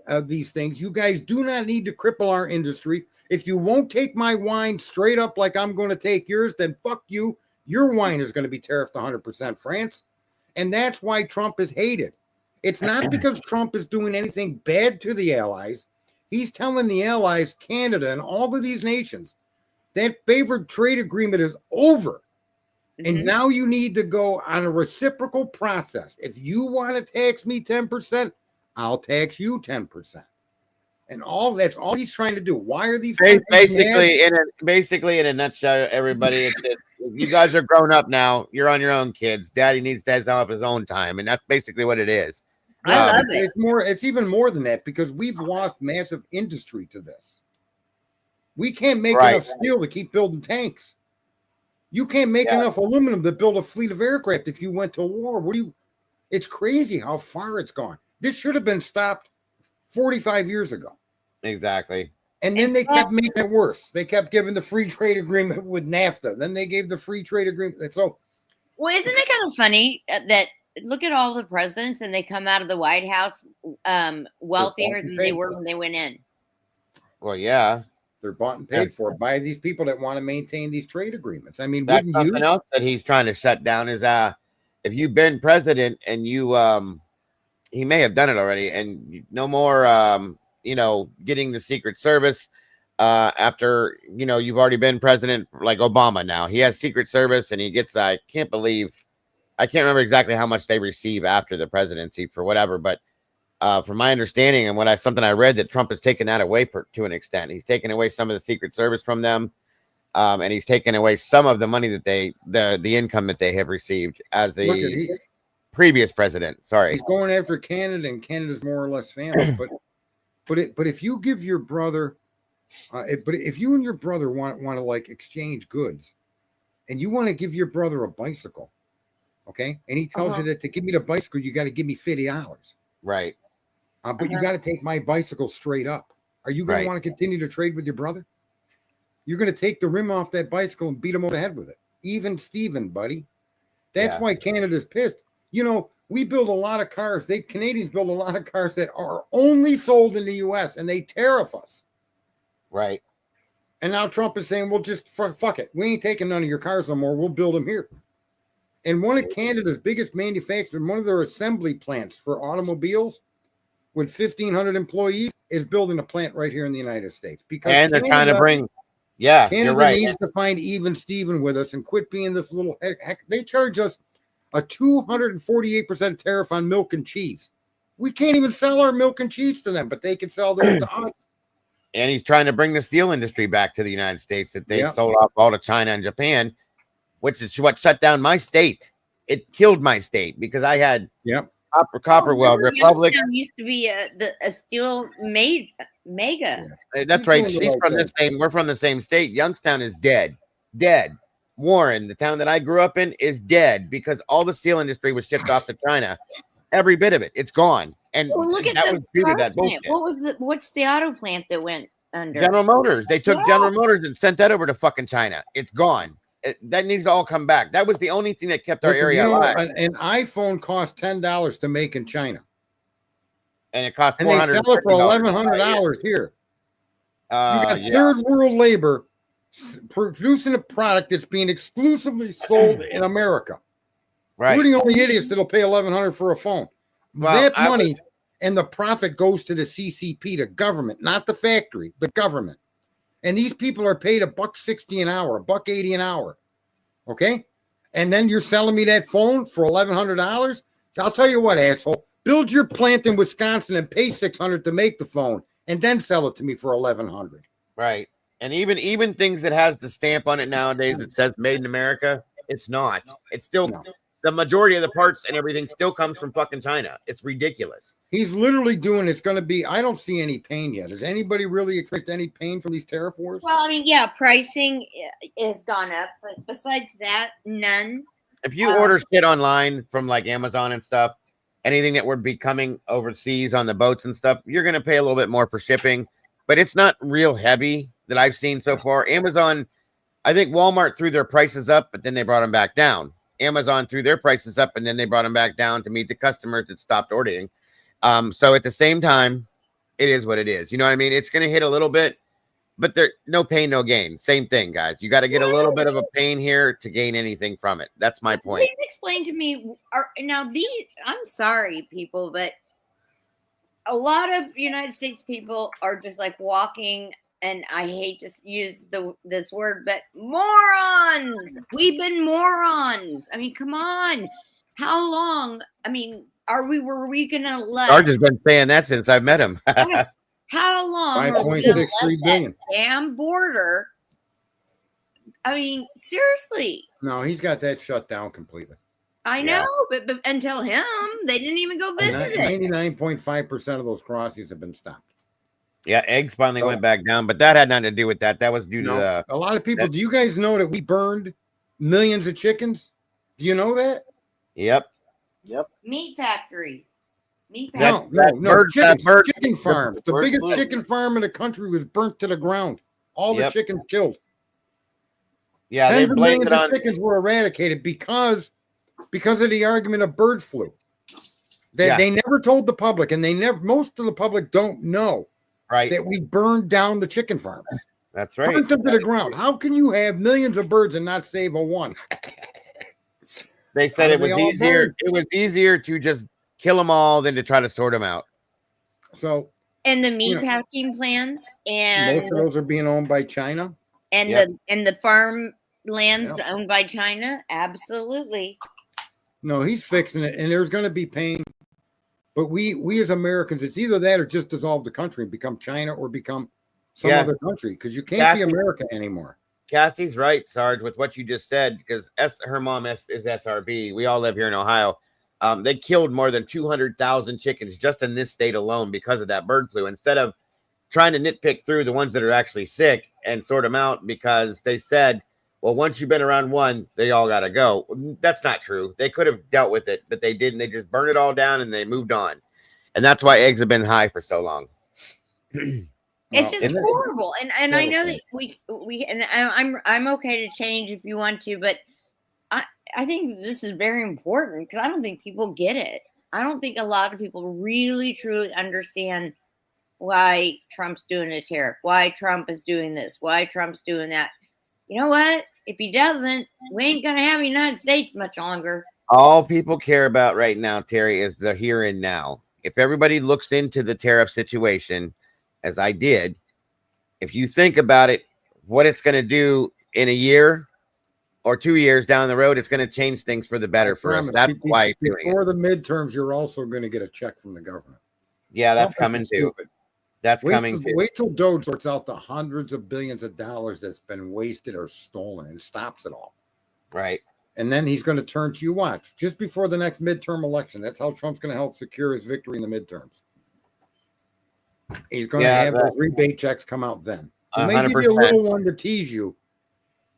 things. You guys do not need to cripple our industry. If you won't take my wine straight up like I'm going to take yours, then fuck you. Your wine is going to be tariffed 100%, France. And that's why Trump is hated. It's not because Trump is doing anything bad to the allies. He's telling the allies, Canada and all of these nations, that favored trade agreement is over. And now you need to go on a reciprocal process. If you want to tax me 10%, I'll tax you 10%. And that's all he's trying to do. Why are these basically in a nutshell, everybody? It's if you guys are grown up now, you're on your own, kids. Daddy needs to have his own time, and that's basically what it is. I love it. It's even more than that because we've lost massive industry to this. We can't make enough steel to keep building tanks. You can't make enough aluminum to build a fleet of aircraft if you went to war. It's crazy how far it's gone. This should have been stopped 45 years ago. Exactly. And then they kept making it worse. They kept giving the free trade agreement with NAFTA. Then they gave the free trade agreement. So, well, isn't it kind of funny that look at all the presidents and they come out of the White House wealthier than they were when they went in? Well, yeah. They're bought and paid for by these people that want to maintain these trade agreements. I mean, that's something else that he's trying to shut down is if you've been president and you he may have done it already, and no more getting the Secret Service after you've already been president, like Obama. Now he has Secret Service and he gets I can't remember exactly how much they receive after the presidency for whatever, but from my understanding and something I read, that Trump has taken that away to an extent. He's taken away some of the Secret Service from them, and he's taken away some of the money that the income that they have received as a previous president. Sorry, he's going after Canada, and Canada's more or less famous. but if you give your brother, if you and your brother want to like exchange goods, and you want to give your brother a bicycle, okay, and he tells you that to give me the bicycle, you got to give me $50, right? But you got to take my bicycle straight up. Are you going to want to continue to trade with your brother? You're going to take the rim off that bicycle and beat him over the head with it. Even Steven, buddy. That's why Canada's pissed. We build a lot of cars. Canadians build a lot of cars that are only sold in the U.S. and they tariff us. Right. And now Trump is saying, well, just fuck it. We ain't taking none of your cars no more. We'll build them here. And one of Canada's biggest manufacturers, one of their assembly plants for automobiles with 1,500 employees is building a plant right here in the United States. And they're trying to bring, Canada you're right. Needs to find even Steven with us and quit being this little heck. They charge us a 248% tariff on milk and cheese. We can't even sell our milk and cheese to them, but they can sell theirs to us. And he's trying to bring the steel industry back to the United States that they sold off all to China and Japan, which is what shut down my state. It killed my state because I had Copperwell Republic. Youngstown used to be a steel mega. That's right. She's from the same. We're from the same state. Youngstown is dead. Warren, the town that I grew up in, is dead because all the steel industry was shipped off to China. Every bit of it, it's gone. And look at that was due to that bullshit. What's the auto plant that went under? General Motors. They took General Motors and sent that over to fucking China. It's gone. That needs to all come back. That was the only thing that kept our area alive. An iPhone costs $10 to make in China, and it costs $400. And they sell it for $1,100 here. You got third world labor producing a product that's being exclusively sold in America. Right. We're the only idiots that'll pay $1,100 for a phone. Well, that money and the profit goes to the CCP, the government, not the factory, the government. And these people are paid $1.60 an hour, $1.80 an hour. Okay. And then you're selling me that phone for $1,100. I'll tell you what, asshole, build your plant in Wisconsin and pay $600 to make the phone and then sell it to me for $1,100. Right. And even things that has the stamp on it nowadays that says made in America, it's not. It's still the majority of the parts and everything still comes from fucking China. It's ridiculous. He's literally doing. It's going to be. I don't see any pain yet. Has anybody really experienced any pain from these tariff wars? Well, I mean, yeah, pricing has gone up, but besides that, none. If you order shit online from like Amazon and stuff, anything that would be coming overseas on the boats and stuff, you're going to pay a little bit more for shipping, but it's not real heavy that I've seen so far. Amazon, I think Walmart threw their prices up, but then they brought them back down. Amazon threw their prices up, and then they brought them back down to meet the customers that stopped ordering. So at the same time, it is what it is. You know what I mean? It's going to hit a little bit, but there no pain, no gain. Same thing, guys. You got to get a little bit of a pain here to gain anything from it. That's my point. Please explain to me. I'm sorry, people, but a lot of United States people are just like walking, and I hate to use this word, but morons. We've been morons. I mean, come on. How long? I mean, were we gonna let Sarge has been saying that since I met him. how long? 5.63 billion. Damn border. I mean, seriously. No, he's got that shut down completely. I know, but until him, they didn't even go visit it. 99.5% of those crossings have been stopped. Yeah, eggs finally went back down, but that had nothing to do with that. That was due to a lot of people. Do you guys know that we burned millions of chickens? Do you know that? Yep. Meat factories. No, chicken farms. The biggest chicken farm in the country was burnt to the ground. All the chickens killed. Yeah, they blamed it on chickens were eradicated because of the argument of bird flu. They never told the public, and most of the public don't know that we burned down the chicken farms. That's right. Burnt them to the ground. How can you have millions of birds and not save a one? They said it was easier. It was easier to just kill them all than to try to sort them out. So, and the meat packing plants, and most of those are being owned by China, and the farm lands owned by China. Absolutely. No, he's fixing it, and there's going to be pain. But we as Americans, it's either that or just dissolve the country and become China or become some other country, because you can't be America anymore. Cassie's right, Sarge, with what you just said, because her mom is SRB. We all live here in Ohio. They killed more than 200,000 chickens just in this state alone because of that bird flu. Instead of trying to nitpick through the ones that are actually sick and sort them out, because they said, well, once you've been around one, they all got to go. That's not true. They could have dealt with it, but they didn't. They just burned it all down and they moved on. And that's why eggs have been high for so long. It's just horrible, and I know that we and I'm okay to change if you want to, but I think this is very important because I don't think people get it. I don't think a lot of people really truly understand why Trump's doing a tariff, why Trump is doing this, why Trump's doing that. You know what? If he doesn't, we ain't gonna have the United States much longer. All people care about right now, Terry, is the here and now. If everybody looks into the tariff situation, as I did, if you think about it, what it's going to do in a year or 2 years down the road, it's going to change things for the better for us. That's why before the midterms, you're also going to get a check from the government. Yeah, that's coming too. That's coming too. Wait till Doge sorts out the hundreds of billions of dollars that's been wasted or stolen and stops it all. Right. And then he's going to turn to you. Watch just before the next midterm election. That's how Trump's going to help secure his victory in the midterms. He's going to have those rebate checks come out then. He may give you a little one to tease you,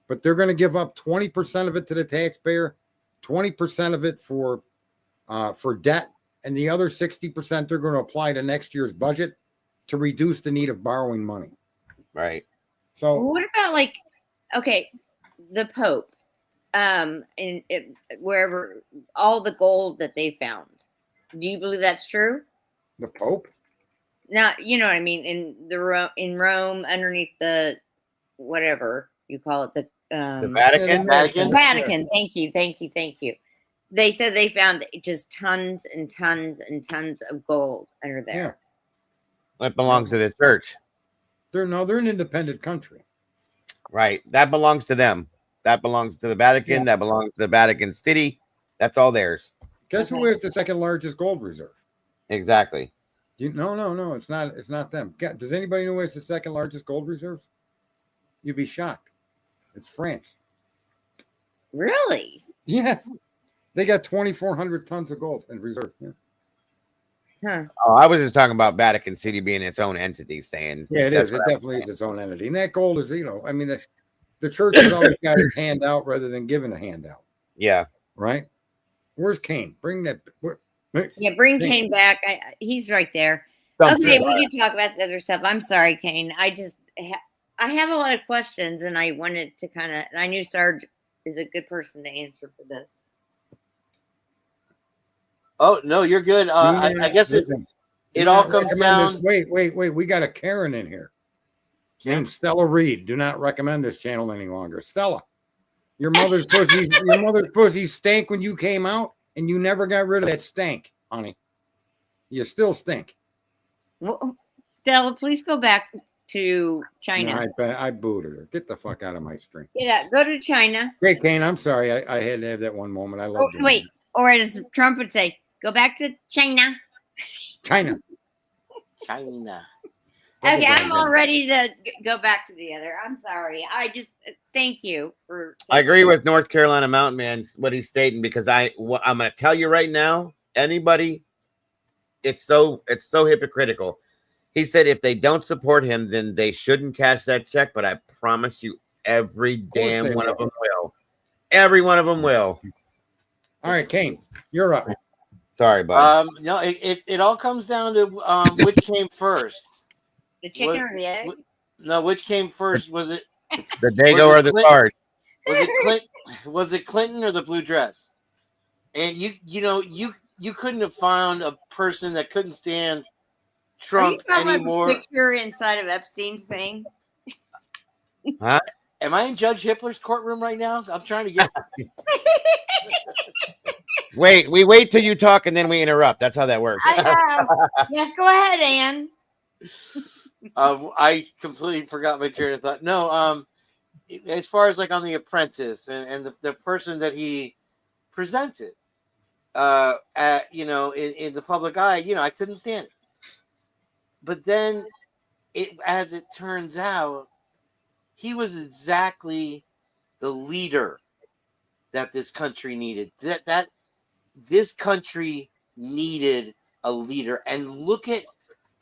but they're going to give up 20% of it to the taxpayer, 20% of it for debt, and the other 60% they're going to apply to next year's budget to reduce the need of borrowing money. Right. So what about the Pope, wherever all the gold that they found? Do you believe that's true? The Pope? Not, you know what I mean, in Rome, underneath the whatever you call it, the Vatican. Vatican. Thank you. They said they found just tons and tons and tons of gold under there. Yeah. That belongs to the church. They're an independent country. Right. That belongs to them. That belongs to the Vatican. Yeah. That belongs to the Vatican City. That's all theirs. Guess who has the second largest gold reserve? Exactly. No, it's not them. Does anybody know what's the second largest gold reserves? You'd be shocked. It's France. Really? Yeah. They got 2,400 tons of gold in reserve. Yeah, Huh. Oh, I was just talking about Vatican City being its own entity, saying yeah, it that's is. It what I was definitely is saying. its own entity. And that gold is, I mean, the church has always got its hand out rather than giving a handout, Yeah. right? Where's Kane? Bring that. Yeah, bring Kane. Kane back. He's right there. Some Okay, people we are. can talk about the other stuff. I'm sorry, Kane. I have a lot of questions, and I wanted to kind of. I knew Sarge is a good person to answer for this. – Oh no, you're good. I guess Listen, do it all not comes recommend down. this. Wait. We got a Karen in here named Stella Reed. Do not recommend this channel any longer. Stella, your mother's pussy stank when you came out, and you never got rid of that stank, honey. You still stink. Well, Stella, please go back to China. No, I booted her. Get the fuck out of my stream. Yeah, go to China. Hey, Kane, I'm sorry. I had to have that one moment. I love doing Wait, that. or as Trump would say, go back to China. China. China. Okay, I'm all ready to go back to the other. I'm sorry. I just thank you for. I agree with North Carolina Mountain Man what he's stating, because I'm going to tell you right now, anybody, it's so hypocritical. He said if they don't support him, then they shouldn't cash that check. But I promise you, every damn one of them will. Every one of them will. All right, Kane, you're up. Sorry, bud. No, it all comes down to which came first. The chicken or the egg? No, which came first? Was it The Dago or the Sarge? Was it Clinton or the blue dress? And you couldn't have found a person that couldn't stand Trump anymore. About the picture inside of Epstein's thing. Huh? Am I in Judge Hitler's courtroom right now? I'm trying to get. Wait, we wait till you talk and then we interrupt. That's how that works. I know. Yes, go ahead, Ann. I completely forgot my train of thought. No, as far as like on The Apprentice and the person that he presented, in the public eye, I couldn't stand it. But then, as it turns out, he was exactly the leader that this country needed. That this country needed a leader. And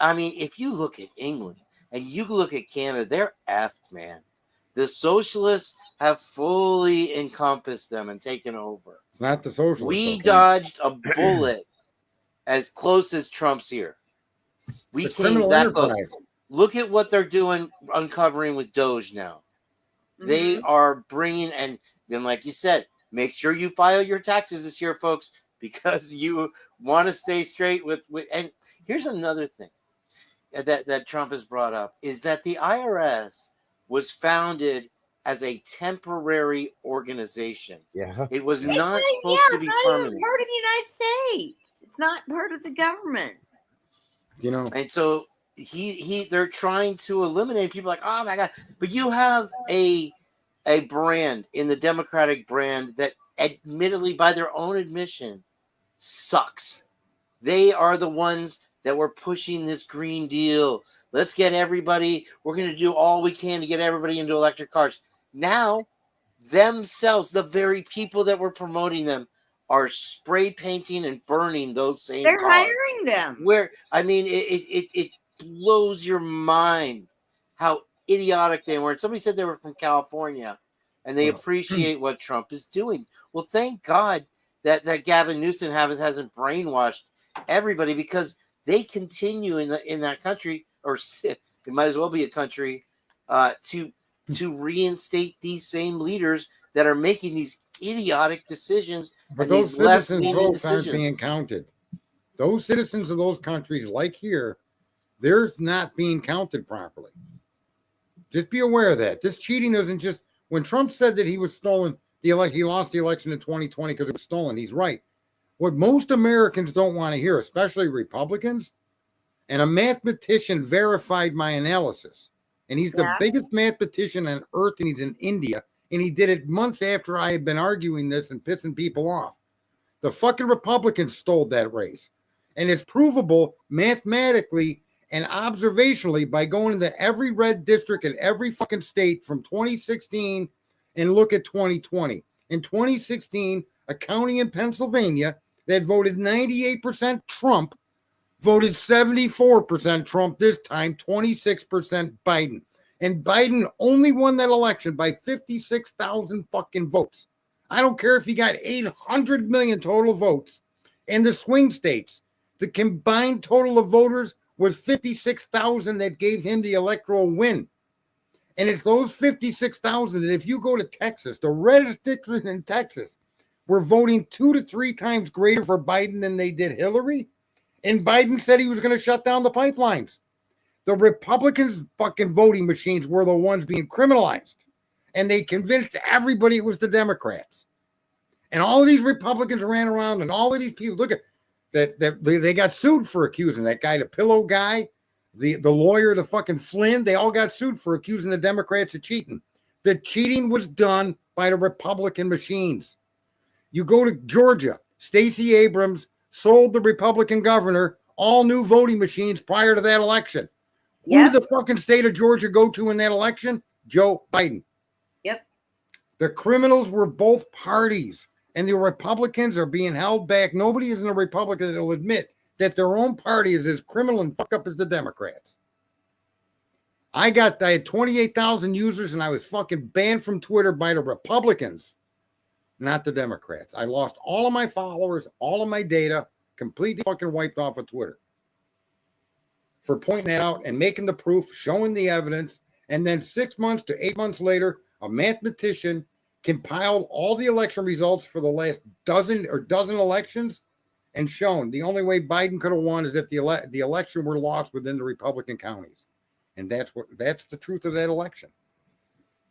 if you look at England and you look at Canada, they're effed, man. The socialists have fully encompassed them and taken over. It's not the socialists. We dodged a bullet as close as Trump's here. We came that close. Look at what they're doing, uncovering with Doge now. Mm-hmm. They are bringing, and then, like you said, make sure you file your taxes this year, folks, because you want to stay straight with. And here's another thing that Trump has brought up is that the IRS was founded as a temporary organization. Yeah, it was not supposed to be permanent. It's not part of the United States. It's not part of the government. And so they're trying to eliminate people like, oh my God. But you have a brand in the Democratic brand that admittedly, by their own admission, sucks. They are the ones that were pushing this Green Deal. Let's get everybody, we're going to do all we can to get everybody into electric cars. Now, themselves, the very people that were promoting them, are spray painting and burning those same cars. They're hiring them. It blows your mind how idiotic they were. And somebody said they were from California and they appreciate what Trump is doing. Well, thank God that Gavin Newsom hasn't brainwashed everybody, because they continue in that country, or it might as well be a country, to reinstate these same leaders that are making these idiotic decisions. But those citizens' votes aren't being counted. Those citizens of those countries, like here, they're not being counted properly. Just be aware of that. This cheating isn't just when Trump said that he was stolen he lost the election in 2020 because it was stolen. He's right. What most Americans don't want to hear, especially Republicans, and a mathematician verified my analysis, and he's the biggest mathematician on earth, and he's in India. And he did it months after I had been arguing this and pissing people off. The fucking Republicans stole that race. And it's provable mathematically and observationally by going into every red district in every fucking state from 2016 and look at 2020. In 2016, a county in Pennsylvania that voted 98% Trump, voted 74% Trump this time, 26% Biden. And Biden only won that election by 56,000 fucking votes. I don't care if he got 800 million total votes. And the swing states, the combined total of voters was 56,000 that gave him the electoral win. And it's those 56,000 that if you go to Texas, the reddest district in Texas, were voting 2 to 3 times greater for Biden than they did Hillary. And Biden said he was going to shut down the pipelines. The Republicans' fucking voting machines were the ones being criminalized. And they convinced everybody it was the Democrats. And all of these Republicans ran around and all of these people, look at that they got sued for accusing that guy, the pillow guy, the lawyer, the fucking Flynn, they all got sued for accusing the Democrats of cheating. The cheating was done by the Republican machines. You go to Georgia, Stacey Abrams sold the Republican governor all new voting machines prior to that election. Who did the fucking state of Georgia go to in that election? Joe Biden. Yep. The criminals were both parties, and the Republicans are being held back. Nobody is in a Republican that will admit that their own party is as criminal and fuck up as the Democrats. I had 28,000 users, and I was fucking banned from Twitter by the Republicans, not the Democrats. I lost all of my followers, all of my data, completely fucking wiped off of Twitter for pointing that out and making the proof, showing the evidence. And then 6 months to 8 months later, a mathematician compiled all the election results for the last dozen elections and shown the only way Biden could have won is if the election were lost within the Republican counties. And that's the truth of that election.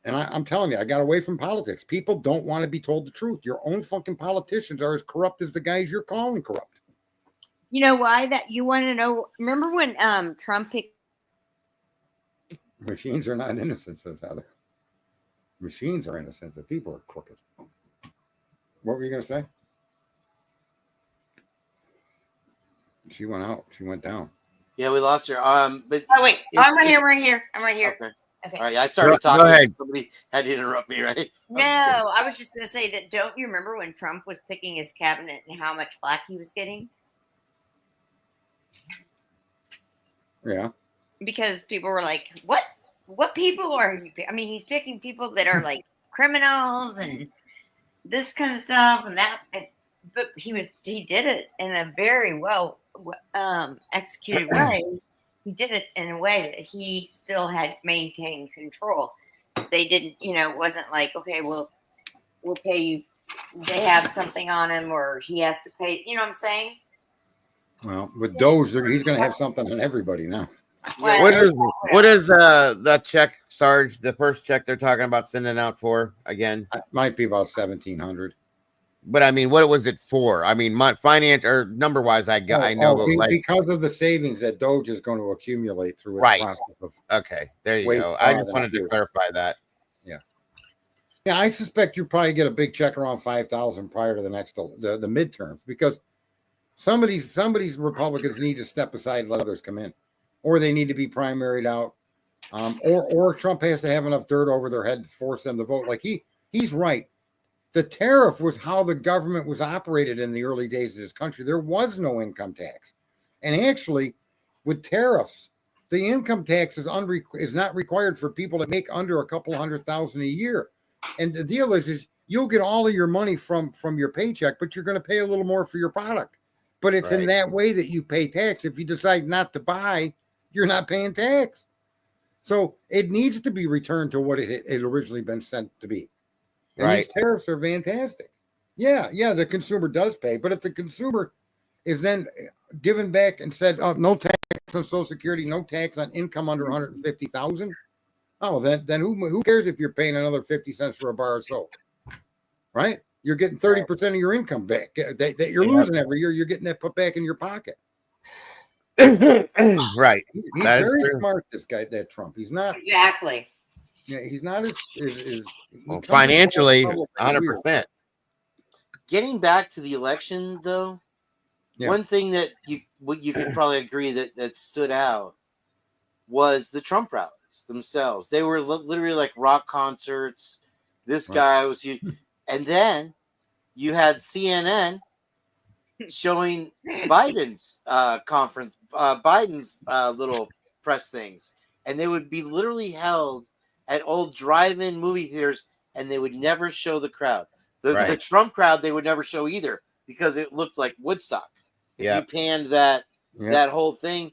And I'm telling you, I got away from politics. People don't want to be told the truth. Your own fucking politicians are as corrupt as the guys you're calling corrupt. You know why that you want to know? Remember when Trump picked? Machines are not innocent, says Heather. Machines are innocent. The people are crooked. What were you going to say? She went out. She went down. Yeah, we lost her. But Oh wait, I'm right here. Okay. Okay. All right, I started talking. Go ahead. Somebody had to interrupt me, right? No, I was just going to say that. Don't you remember when Trump was picking his cabinet and how much flack he was getting? Yeah. Because people were like, what people are you? I mean, he's picking people that are like criminals and this kind of stuff and that. But he did it in a very well executed way. He did it in a way that he still had maintained control. They didn't, it wasn't like, okay, we'll pay you. They have something on him or he has to pay. You know what I'm saying? Well, with Doge, he's going to have something on everybody now. What is that check, Sarge? The first check they're talking about sending out for again? It might be about 1,700. But I mean, what was it for? I mean, my finance or number wise, I know, but like because of the savings that Doge is going to accumulate through its process of. Okay, there you go. I just wanted to clarify that. Yeah, I suspect you probably get a big check around 5,000 prior to the next the midterms because some of these Republicans need to step aside and let others come in, or they need to be primaried out, or Trump has to have enough dirt over their head to force them to vote. Like he's right. The tariff was how the government was operated in the early days of this country. There was no income tax, and actually, with tariffs, the income tax is not required for people that make under a couple $100,000 a year. And the deal is you'll get all of your money from your paycheck, but you're going to pay a little more for your product. But it's in that way that you pay tax. If you decide not to buy, you're not paying tax. So it needs to be returned to what it originally been sent to be. And these tariffs are fantastic. Yeah, the consumer does pay. But if the consumer is then given back and said, oh, no tax on Social Security, no tax on income under 150,000, oh, then who cares if you're paying another 50 cents for a bar of soap? Right? You're getting 30% of your income back that you're losing every year. You're getting that put back in your pocket. Right. He's very smart, this guy, that Trump. He's not. Exactly. Yeah, he's not as financially 100%. Getting back to the election, though, one thing that you could probably agree that stood out was the Trump rallies themselves. They were literally like rock concerts. This guy was huge. And then you had CNN showing Biden's conference, Biden's little press things, and they would be literally held at old drive-in movie theaters, and they would never show the crowd. The Trump crowd they would never show either because it looked like Woodstock. If you panned that whole thing,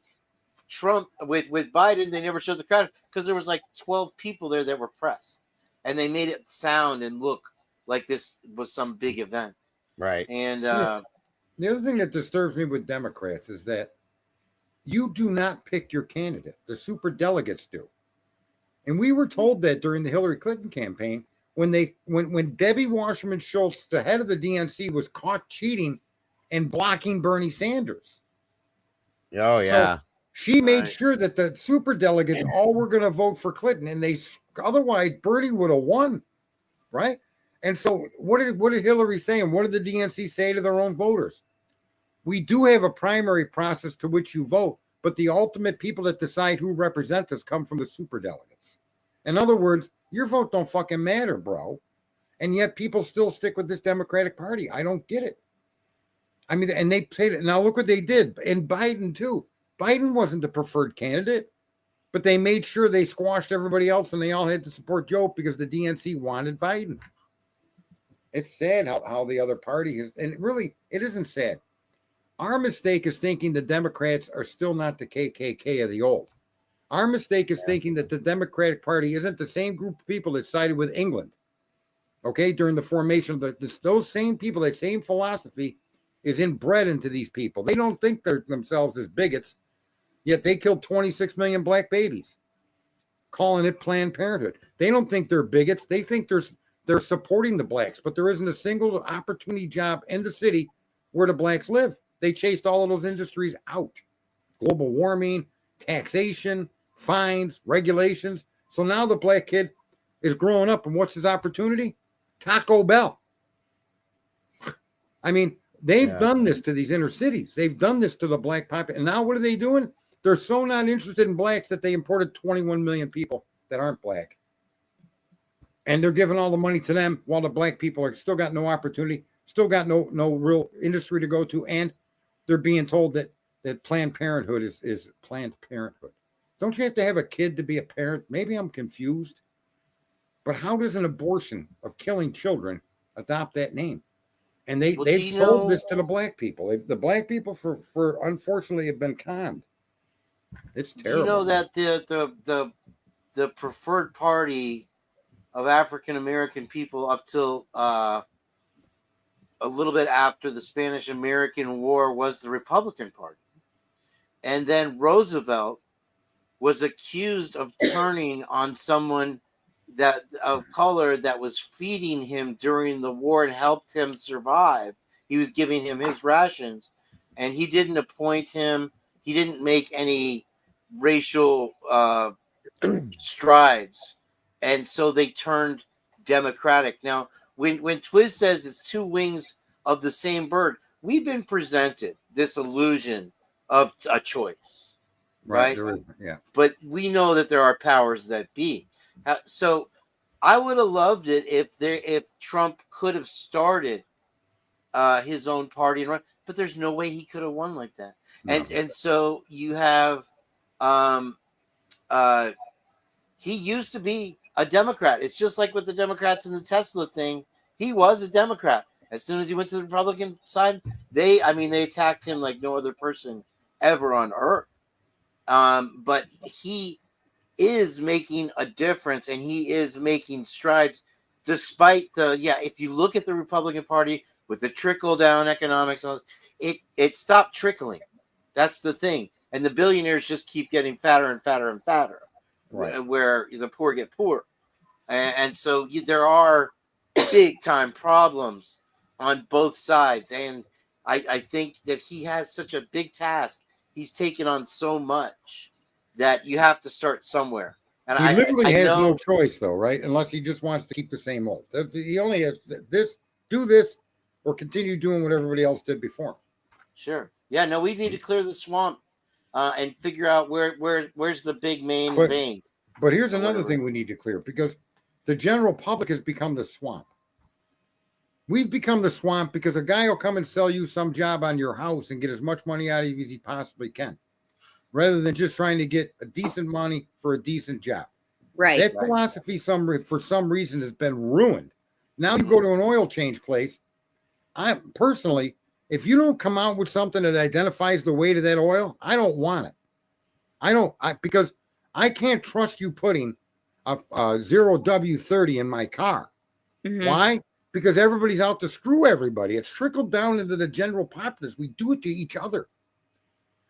Trump with Biden, they never showed the crowd because there was like 12 people there that were press, and they made it sound and look like this was some big event. Right. And the other thing that disturbs me with Democrats is that you do not pick your candidate. The super delegates do. And we were told that during the Hillary Clinton campaign when Debbie Wasserman Schultz, the head of the DNC, was caught cheating and blocking Bernie Sanders. Oh, yeah. So she made sure that the super delegates all were going to vote for Clinton, and otherwise Bernie would have won, right? And so what did Hillary say, and what did the DNC say to their own voters? We do have a primary process to which you vote, but the ultimate people that decide who represent us come from the super delegates. In other words, your vote don't fucking matter, bro. And yet people still stick with this Democratic Party. I don't get it. I mean, and they played it. Now look what they did. And Biden too. Biden wasn't the preferred candidate, but they made sure they squashed everybody else and they all had to support Joe because the DNC wanted Biden. It's sad how the other party is, and really, it isn't sad. Our mistake is thinking the Democrats are still not the KKK of the old. Our mistake is thinking that the Democratic Party isn't the same group of people that sided with England, okay, during the formation of those same people, that same philosophy is inbred into these people. They don't think they're themselves as bigots, yet they killed 26 million black babies, calling it Planned Parenthood. They don't think they're bigots. They think they're supporting the blacks, but there isn't a single opportunity job in the city where the blacks live. They chased all of those industries out. Global warming, taxation, fines, regulations. So now the black kid is growing up, and what's his opportunity? Taco Bell. I mean, they've done this to these inner cities. They've done this to the black population. And now what are they doing? They're so not interested in blacks that they imported 21 million people that aren't black. And they're giving all the money to them while the black people are still got no opportunity, still got no real industry to go to, and they're being told that Planned Parenthood is Planned Parenthood. Don't you have to have a kid to be a parent? Maybe I'm confused. But how does an abortion of killing children adopt that name? And they've sold this to the black people. The black people for unfortunately have been conned. It's terrible. You know that the preferred party of African American people up till a little bit after the Spanish American War was the Republican Party. And then Roosevelt was accused of turning on someone of color that was feeding him during the war and helped him survive. He was giving him his rations, and he didn't appoint him. He didn't make any racial strides. And so they turned Democratic. Now, when Twiz says it's two wings of the same bird, we've been presented this illusion of a choice, right? Yeah. But we know that there are powers that be. So I would have loved it if Trump could have started his own party and run, but there's no way he could have won like that. No. And so you have he used to be a Democrat. It's just like with the Democrats in the Tesla thing. He was a Democrat. As soon as he went to the Republican side, they attacked him like no other person ever on earth. But he is making a difference, and he is making strides despite if you look at the Republican Party with the trickle down economics, it stopped trickling. That's the thing. And the billionaires just keep getting fatter and fatter and fatter, right, where the poor get poor. And so there are big time problems on both sides. And I think that he has such a big task. He's taken on so much that you have to start somewhere. And he literally has no choice, though, right? Unless he just wants to keep the same old. He only has do this, or continue doing what everybody else did before. Sure. Yeah, no, we need to clear the swamp and figure out where's the big main vein. But here's another thing we need to clear, because the general public has become the swamp. We've become the swamp because a guy will come and sell you some job on your house and get as much money out of you as he possibly can, rather than just trying to get a decent money for a decent job. Right. That philosophy, for some reason, has been ruined. Now you go to an oil change place. I personally, if you don't come out with something that identifies the weight of that oil, I don't want it. Because I can't trust you putting a 0W30 in my car. Mhm. Why? Because everybody's out to screw everybody. It's trickled down into the general populace. We do it to each other.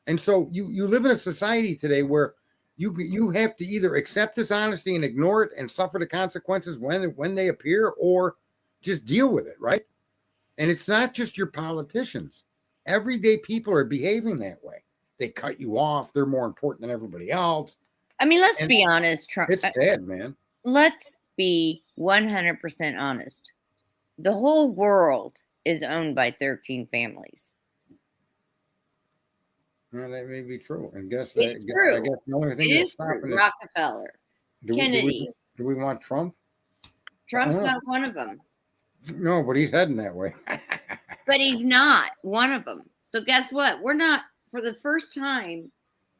And so you live in a society today where you have to either accept dishonesty and ignore it and suffer the consequences when they appear, or just deal with it, right? And it's not just your politicians. Everyday people are behaving that way. They cut you off. They're more important than everybody else. I mean, let's And be honest, Trump. It's sad, man. Let's be 100% honest. The whole world is owned by 13 families. Well, that may be true. And guess It's that true. I guess the only thing It that's is true. stopping it. Rockefeller, Kennedy. Do we want Trump? Trump's Uh-huh. not one of them. No, but he's heading that way. But he's not one of them. So guess what? We're not, for the first time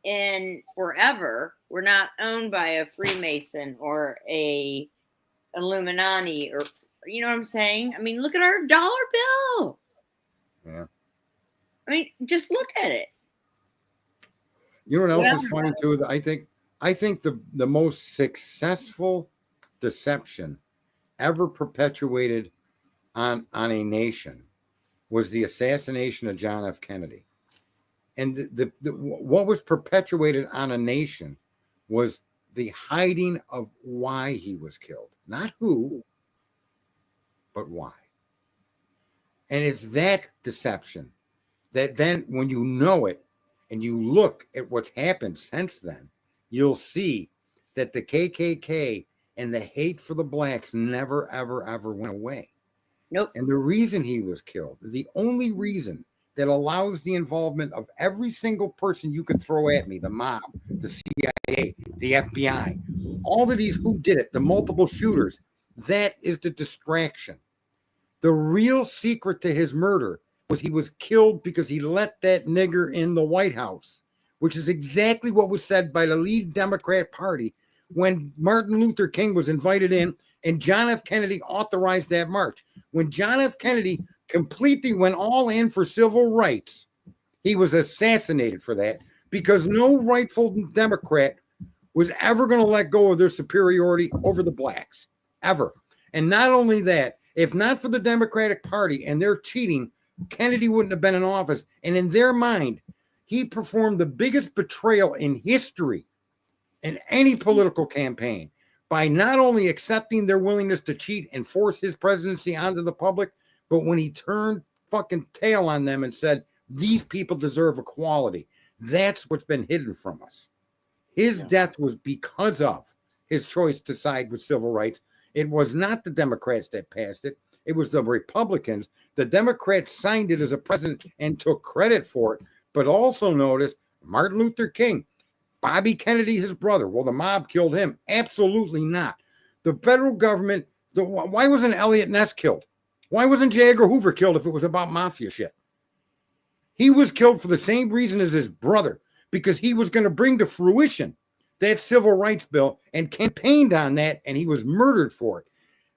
in forever, we're not owned by a Freemason or a Illuminati, or you know what I'm saying? I mean, look at our dollar bill. Yeah. I mean, just look at it. You know what else Yeah. is funny too? I think the most successful deception ever perpetuated on a nation was the assassination of John F. Kennedy. And what was perpetuated on a nation was the hiding of why he was killed. Not who, but why. And it's that deception that then when you know it and you look at what's happened since then, you'll see that the KKK and the hate for the blacks never, ever, ever went away. Nope. And the reason he was killed, the only reason that allows the involvement of every single person you could throw at me, the mob, the CIA, the FBI, all of these who did it, the multiple shooters, that is the distraction. The real secret to his murder was he was killed because he let that nigger in the White House, which is exactly what was said by the lead Democrat Party when Martin Luther King was invited in and John F. Kennedy authorized that march. When John F. Kennedy completely went all in for civil rights, he was assassinated for that because no rightful Democrat was ever going to let go of their superiority over the blacks, ever. And not only that, if not for the Democratic Party and their cheating, Kennedy wouldn't have been in office. And in their mind, he performed the biggest betrayal in history in any political campaign by not only accepting their willingness to cheat and force his presidency onto the public, but when he turned fucking tail on them and said, these people deserve equality. That's what's been hidden from us. His death was because of his choice to side with civil rights. It was not the Democrats that passed it. It was the Republicans. The Democrats signed it as a president and took credit for it. But also notice Martin Luther King, Bobby Kennedy, his brother. Well, the mob killed him. Absolutely not. The federal government, why wasn't Elliot Ness killed? Why wasn't J. Edgar Hoover killed if it was about mafia shit? He was killed for the same reason as his brother, because he was going to bring to fruition that civil rights bill and campaigned on that, and he was murdered for it.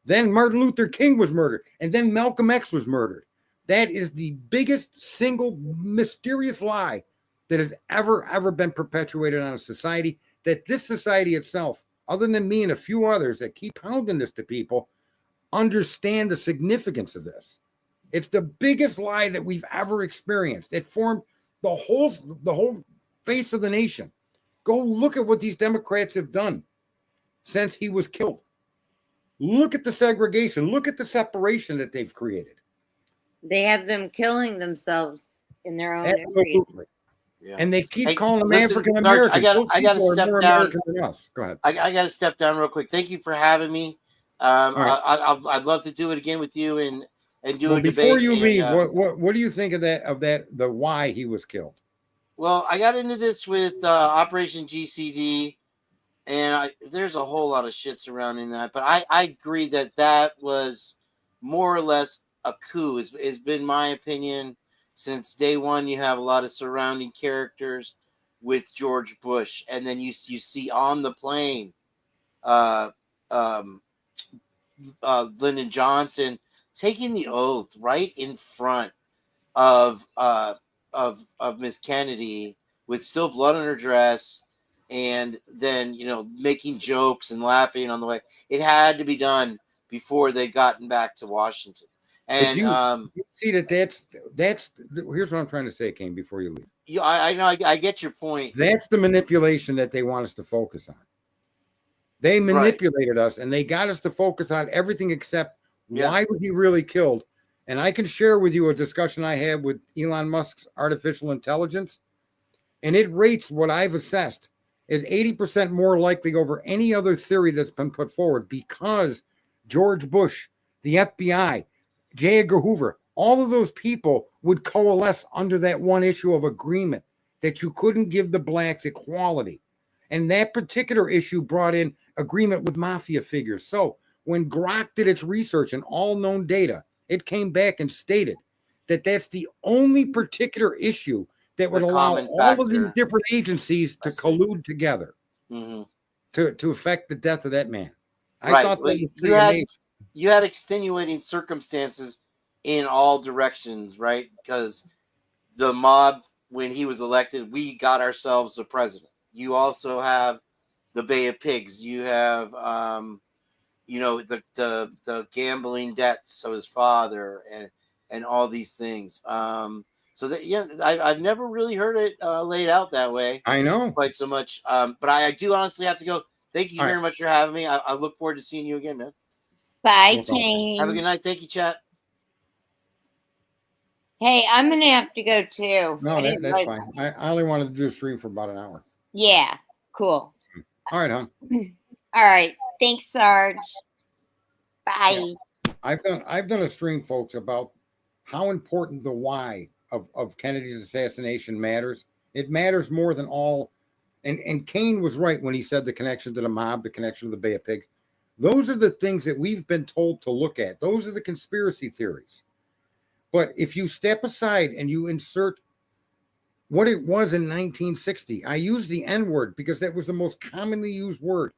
Then Martin Luther King was murdered, and then Malcolm X was murdered. That is the biggest single mysterious lie that has ever been perpetuated on a society, that this society itself, other than me and a few others that keep pounding this to people, understand the significance of this. It's the biggest lie that we've ever experienced. It formed the whole face of the nation. Go look at what these Democrats have done since he was killed. Look at the segregation. Look at the separation that they've created. They have them killing themselves in their own area. Absolutely. Yeah. And they keep Hey, calling them listen, African Sarge, Americans. I gotta step more down. American than us. Go ahead. I got to step down real quick. Thank you for having me. right. I'd love to do it again with you and do Well, a debate. before you leave, and, what do you think of that? The why he was killed? Well, I got into this with Operation GCD, and there's a whole lot of shit surrounding that. But I agree that was more or less a coup. It's been my opinion since day one. You have a lot of surrounding characters with George Bush, and then you see on the plane, Lyndon Johnson taking the oath right in front of Miss Kennedy with still blood on her dress, and then making jokes and laughing on the way. It had to be done before they gotten back to Washington. And you see that's here's what I'm trying to say, Kane, before you leave. I know I get your point. That's the manipulation that they want us to focus on. They manipulated us, and they got us to focus on everything except why was he really killed. And I can share with you a discussion I had with Elon Musk's artificial intelligence, and it rates what I've assessed is 80% more likely over any other theory that's been put forward, because George Bush, the FBI, J. Edgar Hoover, all of those people would coalesce under that one issue of agreement that you couldn't give the blacks equality. And that particular issue brought in agreement with mafia figures. So when Grok did its research and all known data, it came back and stated that that's the only particular issue that would allow all of these different agencies to collude together to affect the death of that man. I thought that you had extenuating circumstances in all directions, right? Because the mob, when he was elected, we got ourselves a president. You also have the Bay of Pigs. You have, the gambling debts of his father and all these things. So that, I've never really heard it laid out that way. I know quite so much. But I do honestly have to go. Thank you very much for having me. I look forward to seeing you again, man. Bye, Kane. Have a good night. Thank you, chat. Hey, I'm gonna have to go too. No, that's fine. I only wanted to do a stream for about an hour. Yeah, cool. All right, hon. All right. Thanks, Sarge. Bye. Yeah. I've done a stream, folks, about how important the why of Kennedy's assassination matters. It matters more than all. And Kane was right when he said the connection to the mob, the connection to the Bay of Pigs. Those are the things that we've been told to look at. Those are the conspiracy theories. But if you step aside and you insert what it was in 1960, I use the N-word because that was the most commonly used word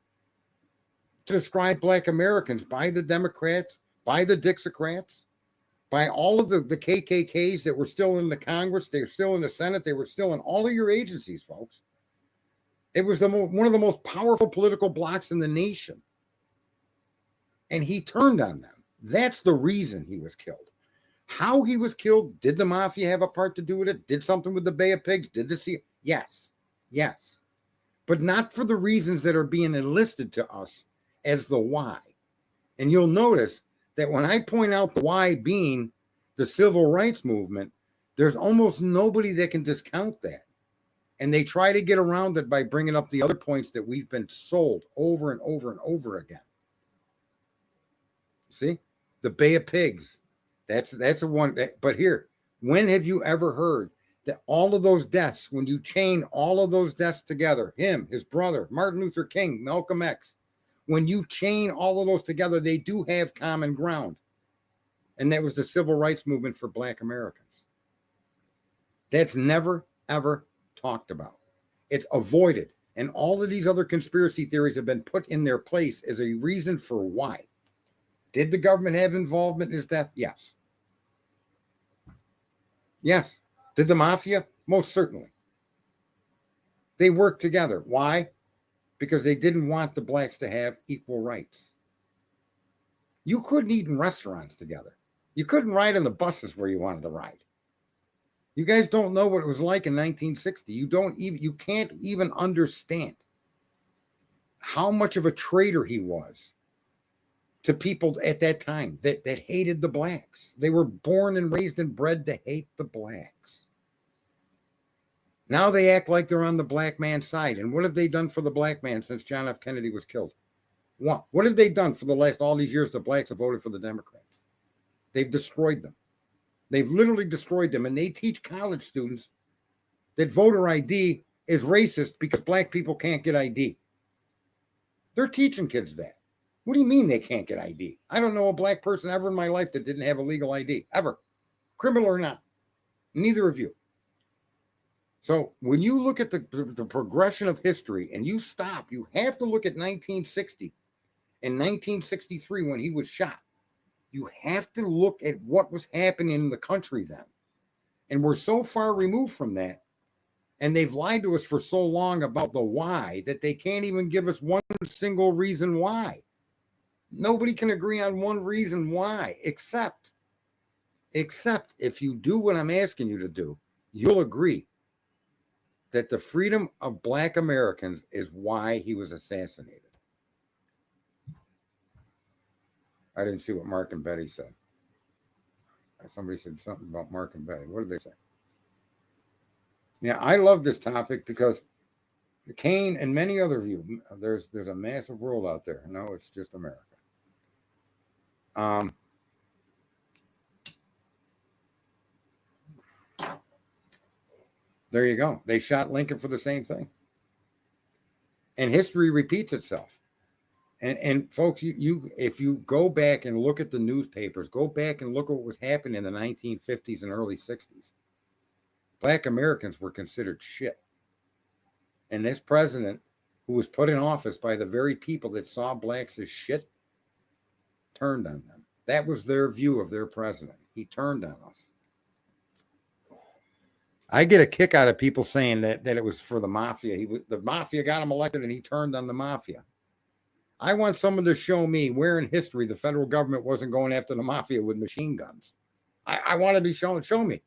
to describe Black Americans by the Democrats, by the Dixiecrats, by all of the KKKs that were still in the Congress, they were still in the Senate, they were still in all of your agencies, folks. It was one of the most powerful political blocs in the nation. And he turned on them. That's the reason he was killed. How he was killed, did the mafia have a part to do with it? Did something with the Bay of Pigs? Did the sea? Yes. But not for the reasons that are being enlisted to us as the why. And you'll notice that when I point out the why being the civil rights movement, there's almost nobody that can discount that. And they try to get around it by bringing up the other points that we've been sold over and over and over again. See? The Bay of Pigs. That's a one. But here, when have you ever heard that all of those deaths, when you chain all of those deaths together, him, his brother, Martin Luther King, Malcolm X, when you chain all of those together, they do have common ground. And that was the civil rights movement for Black Americans. That's never, ever talked about. It's avoided. And all of these other conspiracy theories have been put in their place as a reason for why. Did the government have involvement in his death? Yes. Yes. Did the mafia? Most certainly. They worked together. Why? Because they didn't want the blacks to have equal rights. You couldn't eat in restaurants together. You couldn't ride on the buses where you wanted to ride. You guys don't know what it was like in 1960. You can't even understand how much of a traitor he was to people at that time that hated the blacks. They were born and raised and bred to hate the blacks. Now they act like they're on the black man's side. And what have they done for the black man since John F. Kennedy was killed? What have they done for the last all these years the blacks have voted for the Democrats? They've destroyed them. They've literally destroyed them. And they teach college students that voter ID is racist because black people can't get ID. They're teaching kids that. What do you mean they can't get ID? I don't know a black person ever in my life that didn't have a legal ID, ever, criminal or not. Neither of you. So when you look at the progression of history and you stop, you have to look at 1960 and 1963 when he was shot. You have to look at what was happening in the country then. And we're so far removed from that. And they've lied to us for so long about the why that they can't even give us one single reason why. Nobody can agree on one reason why, except if you do what I'm asking you to do, you'll agree that the freedom of black Americans is why he was assassinated. I didn't see what Mark and Betty said. Somebody said something about Mark and Betty. What did they say? Yeah, I love this topic because Kane and many other of you, there's a massive world out there. No, it's just America. There you go. They shot Lincoln for the same thing. And history repeats itself. And folks, you if you go back and look at the newspapers, go back and look at what was happening in the 1950s and early 60s. Black Americans were considered shit. And this president, who was put in office by the very people that saw blacks as shit, turned on them. That was their view of their president. He turned on us. I get a kick out of people saying that it was for the mafia. The mafia got him elected and he turned on the mafia. I want someone to show me where in history the federal government wasn't going after the mafia with machine guns. I want to be shown. Show me.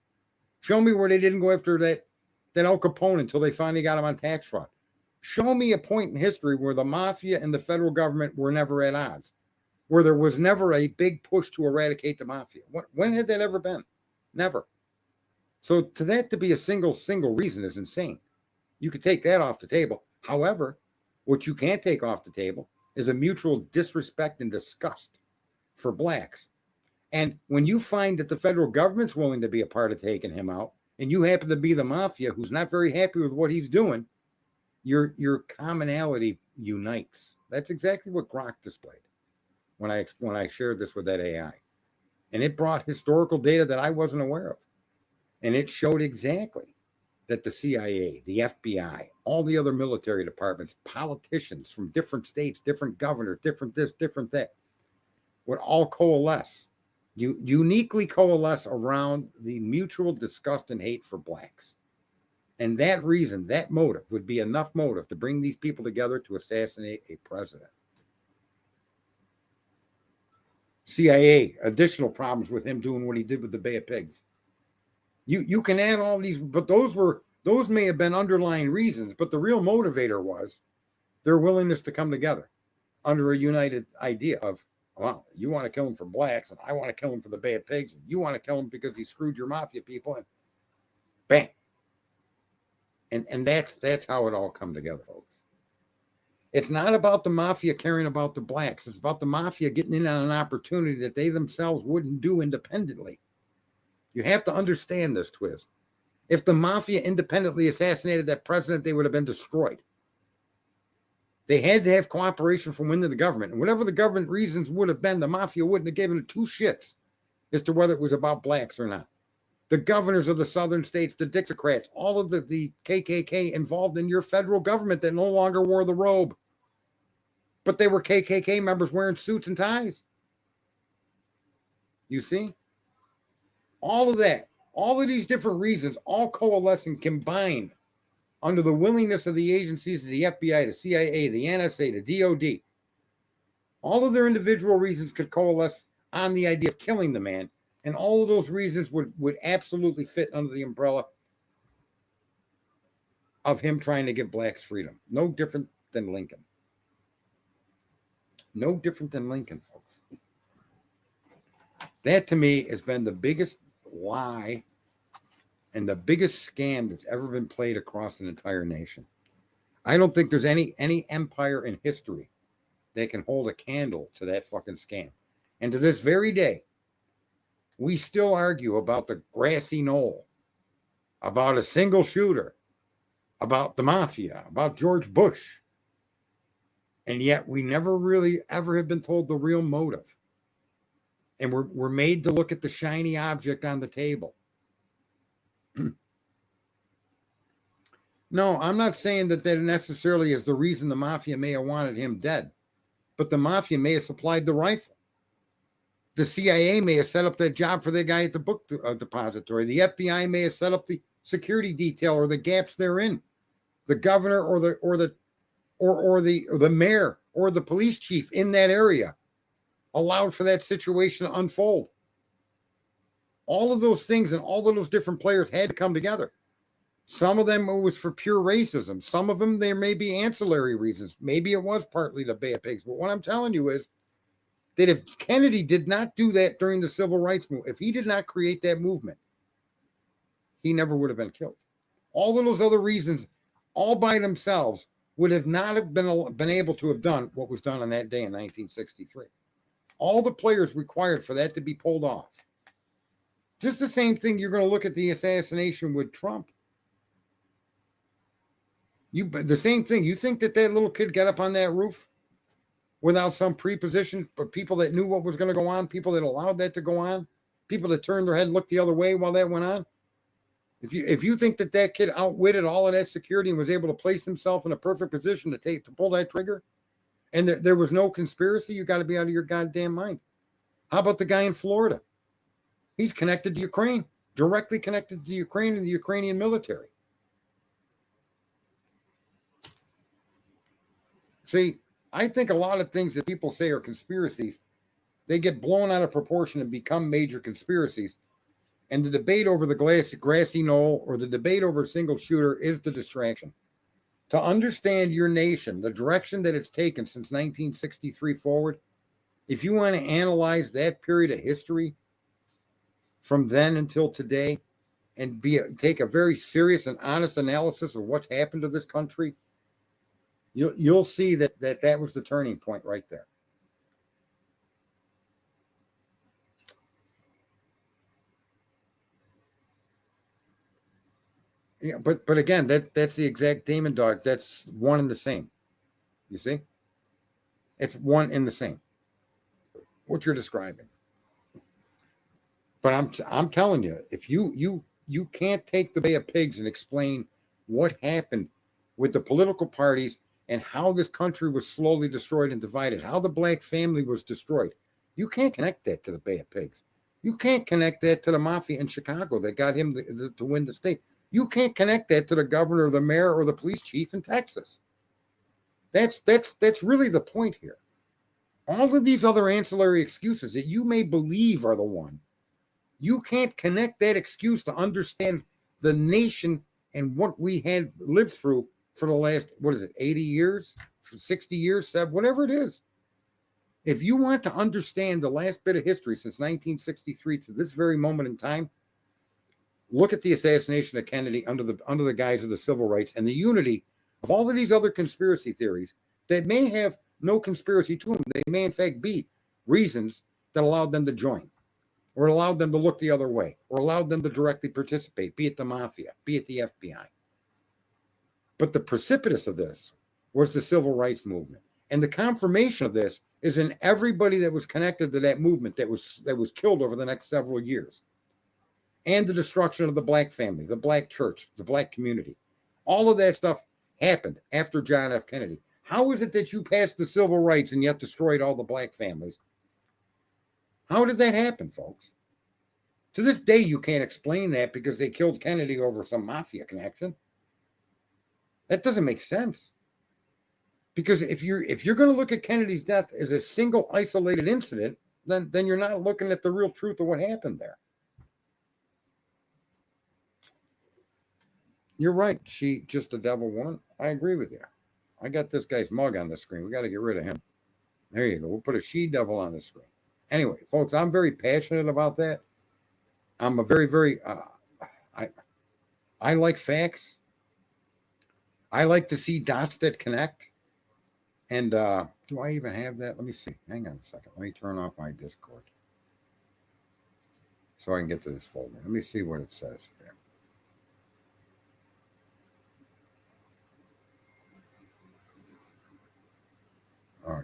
Show me where they didn't go after that Al Capone until they finally got him on tax fraud. Show me a point in history where the mafia and the federal government were never at odds, where there was never a big push to eradicate the mafia. When had that ever been? Never. So to that to be a single reason is insane. You could take that off the table. However, what you can't take off the table is a mutual disrespect and disgust for blacks. And when you find that the federal government's willing to be a part of taking him out, and you happen to be the mafia who's not very happy with what he's doing, your commonality unites. That's exactly what Grok displayed when I shared this with that AI. And it brought historical data that I wasn't aware of. And it showed exactly that the CIA, the FBI, all the other military departments, politicians from different states, different governors, different this, different that, would all coalesce, uniquely coalesce around the mutual disgust and hate for blacks. And that reason, that motive would be enough motive to bring these people together to assassinate a president. CIA, additional problems with him doing what he did with the Bay of Pigs. You can add all these, but those may have been underlying reasons, but the real motivator was their willingness to come together under a united idea of, well, you want to kill him for blacks, and I want to kill him for the Bay of Pigs, and you want to kill him because he screwed your mafia people, and bam. And that's how it all come together, folks. It's not about the mafia caring about the blacks. It's about the mafia getting in on an opportunity that they themselves wouldn't do independently. You have to understand this, Twiz. If the mafia independently assassinated that president, they would have been destroyed. They had to have cooperation from within the government. And whatever the government reasons would have been, the mafia wouldn't have given two shits as to whether it was about blacks or not. The governors of the southern states, the Dixiecrats, all of the KKK involved in your federal government that no longer wore the robe. But they were KKK members wearing suits and ties. You see? All of that, all of these different reasons, all coalesce and combine under the willingness of the agencies of the FBI, the CIA, the NSA, the DOD. All of their individual reasons could coalesce on the idea of killing the man, and all of those reasons would absolutely fit under the umbrella of him trying to give blacks freedom. No different than Lincoln. No different than Lincoln, folks. That to me has been the biggest lie and the biggest scam that's ever been played across an entire nation. I don't think there's any empire in history that can hold a candle to that fucking scam. And to this very day, we still argue about the grassy knoll, about a single shooter, about the mafia, about George Bush. And yet we never really ever have been told the real motive. And we're made to look at the shiny object on the table. No, I'm not saying that necessarily is the reason the mafia may have wanted him dead, but the mafia may have supplied the rifle. The CIA may have set up that job for the guy at the book depository. The FBI may have set up the security detail or the gaps therein. The governor or the mayor or the police chief in that area allowed for that situation to unfold. All of those things and all of those different players had to come together. Some of them it was for pure racism. Some of them there may be ancillary reasons. Maybe it was partly the Bay of Pigs. But what I'm telling you is that if Kennedy did not do that during the civil rights movement, if he did not create that movement, he never would have been killed. All of those other reasons, all by themselves, would have not have been able to have done what was done on that day in 1963. All the players required for that to be pulled off. Just the same thing you're going to look at the assassination with Trump. The same thing. You think that little kid got up on that roof without some preposition, but people that knew what was going to go on, people that allowed that to go on, people that turned their head and looked the other way while that went on? If you think that kid outwitted all of that security and was able to place himself in a perfect position to pull that trigger, and there was no conspiracy, you got to be out of your goddamn mind. How about the guy in Florida? He's connected to Ukraine, directly connected to Ukraine and the Ukrainian military. See, I think a lot of things that people say are conspiracies, they get blown out of proportion and become major conspiracies. And the debate over the grassy knoll or the debate over a single shooter is the distraction. To understand your nation, the direction that it's taken since 1963 forward, if you want to analyze that period of history from then until today and take a very serious and honest analysis of what's happened to this country, you'll see that was the turning point right there. Yeah, but again, that's the exact demon dog. That's one and the same. You see? It's one and the same. What you're describing. But I'm telling you, if you can't take the Bay of Pigs and explain what happened with the political parties and how this country was slowly destroyed and divided, how the black family was destroyed, you can't connect that to the Bay of Pigs. You can't connect that to the mafia in Chicago that got him to win the state. You can't connect that to the governor or the mayor or the police chief in Texas. That's really the point here. All of these other ancillary excuses that you may believe are the one, you can't connect that excuse to understand the nation and what we had lived through for the last, 80 years, 60 years, whatever it is. If you want to understand the last bit of history since 1963 to this very moment in time, look at the assassination of Kennedy under the guise of the civil rights and the unity of all of these other conspiracy theories that may have no conspiracy to them. They may in fact be reasons that allowed them to join or allowed them to look the other way or allowed them to directly participate, be it the mafia, be it the FBI. But the precipitous of this was the civil rights movement. And the confirmation of this is in everybody that was connected to that movement that was killed over the next several years. And the destruction of the black family, the black church, the black community. All of that stuff happened after John F. Kennedy. How is it that you passed the civil rights and yet destroyed all the black families? How did that happen, folks? To this day, you can't explain that because they killed Kennedy over some mafia connection. That doesn't make sense. Because if you're going to look at Kennedy's death as a single isolated incident, then you're not looking at the real truth of what happened there. You're right. She just a devil woman. I agree with you. I got this guy's mug on the screen. We got to get rid of him. There you go. We'll put a she devil on the screen. Anyway, folks, I'm very passionate about that. I'm a very, very, I like facts. I like to see dots that connect. And do I even have that? Let me see. Hang on a second. Let me turn off my Discord so I can get to this folder. Let me see what it says here.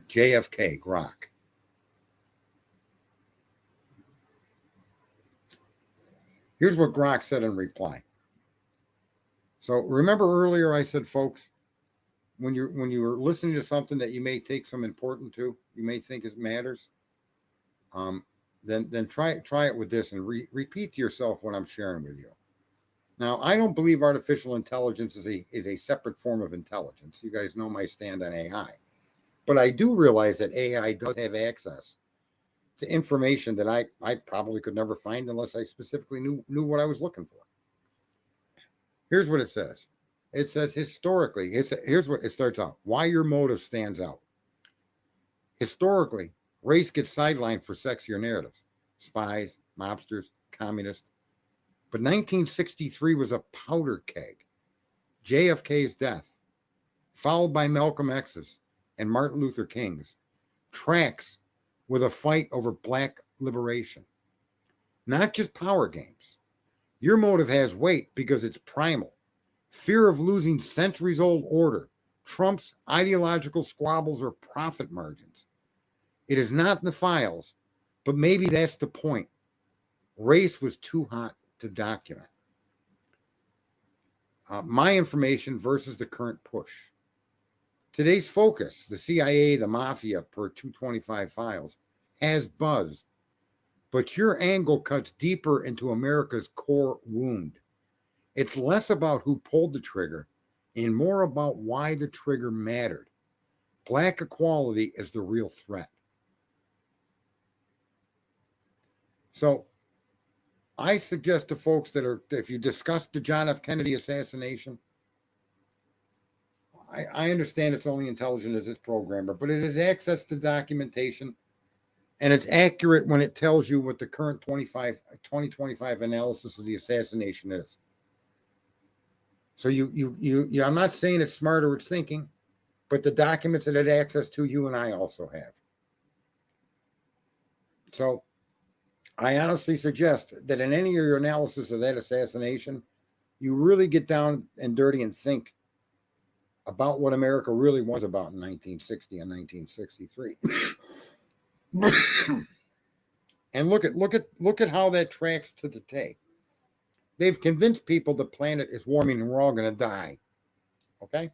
JFK, Grok. Here's what Grok said in reply. So remember earlier I said, folks, when you're listening to something that you may take some importance to, you may think it matters, then try it with this and repeat to yourself what I'm sharing with you. Now, I don't believe artificial intelligence is a separate form of intelligence. You guys know my stand on AI. But I do realize that AI does have access to information that I probably could never find unless I specifically knew what I was looking for. Here's what it says. It says historically, here's what it starts out. Why your motive stands out. Historically, race gets sidelined for sexier narratives. Spies, mobsters, communists. But 1963 was a powder keg. JFK's death, followed by Malcolm X's and Martin Luther King's, tracks with a fight over black liberation. Not just power games. Your motive has weight because it's primal. Fear of losing centuries-old order trumps ideological squabbles or profit margins. It is not in the files, but maybe that's the point. Race was too hot to document. My information versus the current push. Today's focus, the CIA, the mafia per 225 files, has buzz, but your angle cuts deeper into America's core wound. It's less about who pulled the trigger and more about why the trigger mattered. Black equality is the real threat. So I suggest to folks if you discuss the John F. Kennedy assassination, I understand it's only intelligent as its programmer, but it has access to documentation, and it's accurate when it tells you what the current 2025 analysis of the assassination is. So I'm not saying it's smart or it's thinking, but the documents that it had access to, you and I also have. So I honestly suggest that in any of your analysis of that assassination, you really get down and dirty and think about what America really was about in 1960 and 1963. And look at how that tracks to the day. They've convinced people the planet is warming and we're all going to die. Okay?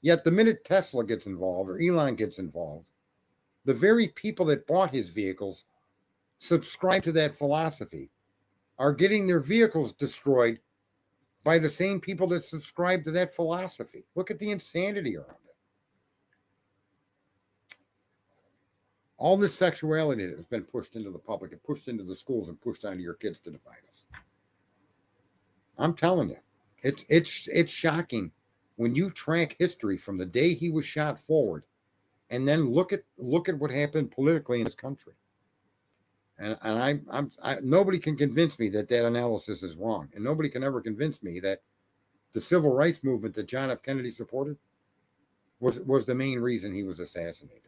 Yet the minute Tesla gets involved or Elon gets involved, the very people that bought his vehicles subscribe to that philosophy are getting their vehicles destroyed by the same people that subscribe to that philosophy. Look at the insanity around it. All this sexuality that has been pushed into the public and pushed into the schools and pushed onto your kids to divide us. I'm telling you, it's shocking when you track history from the day he was shot forward, and then look at what happened politically in this country. And nobody can convince me that analysis is wrong, and nobody can ever convince me that the civil rights movement that John F. Kennedy supported was the main reason he was assassinated.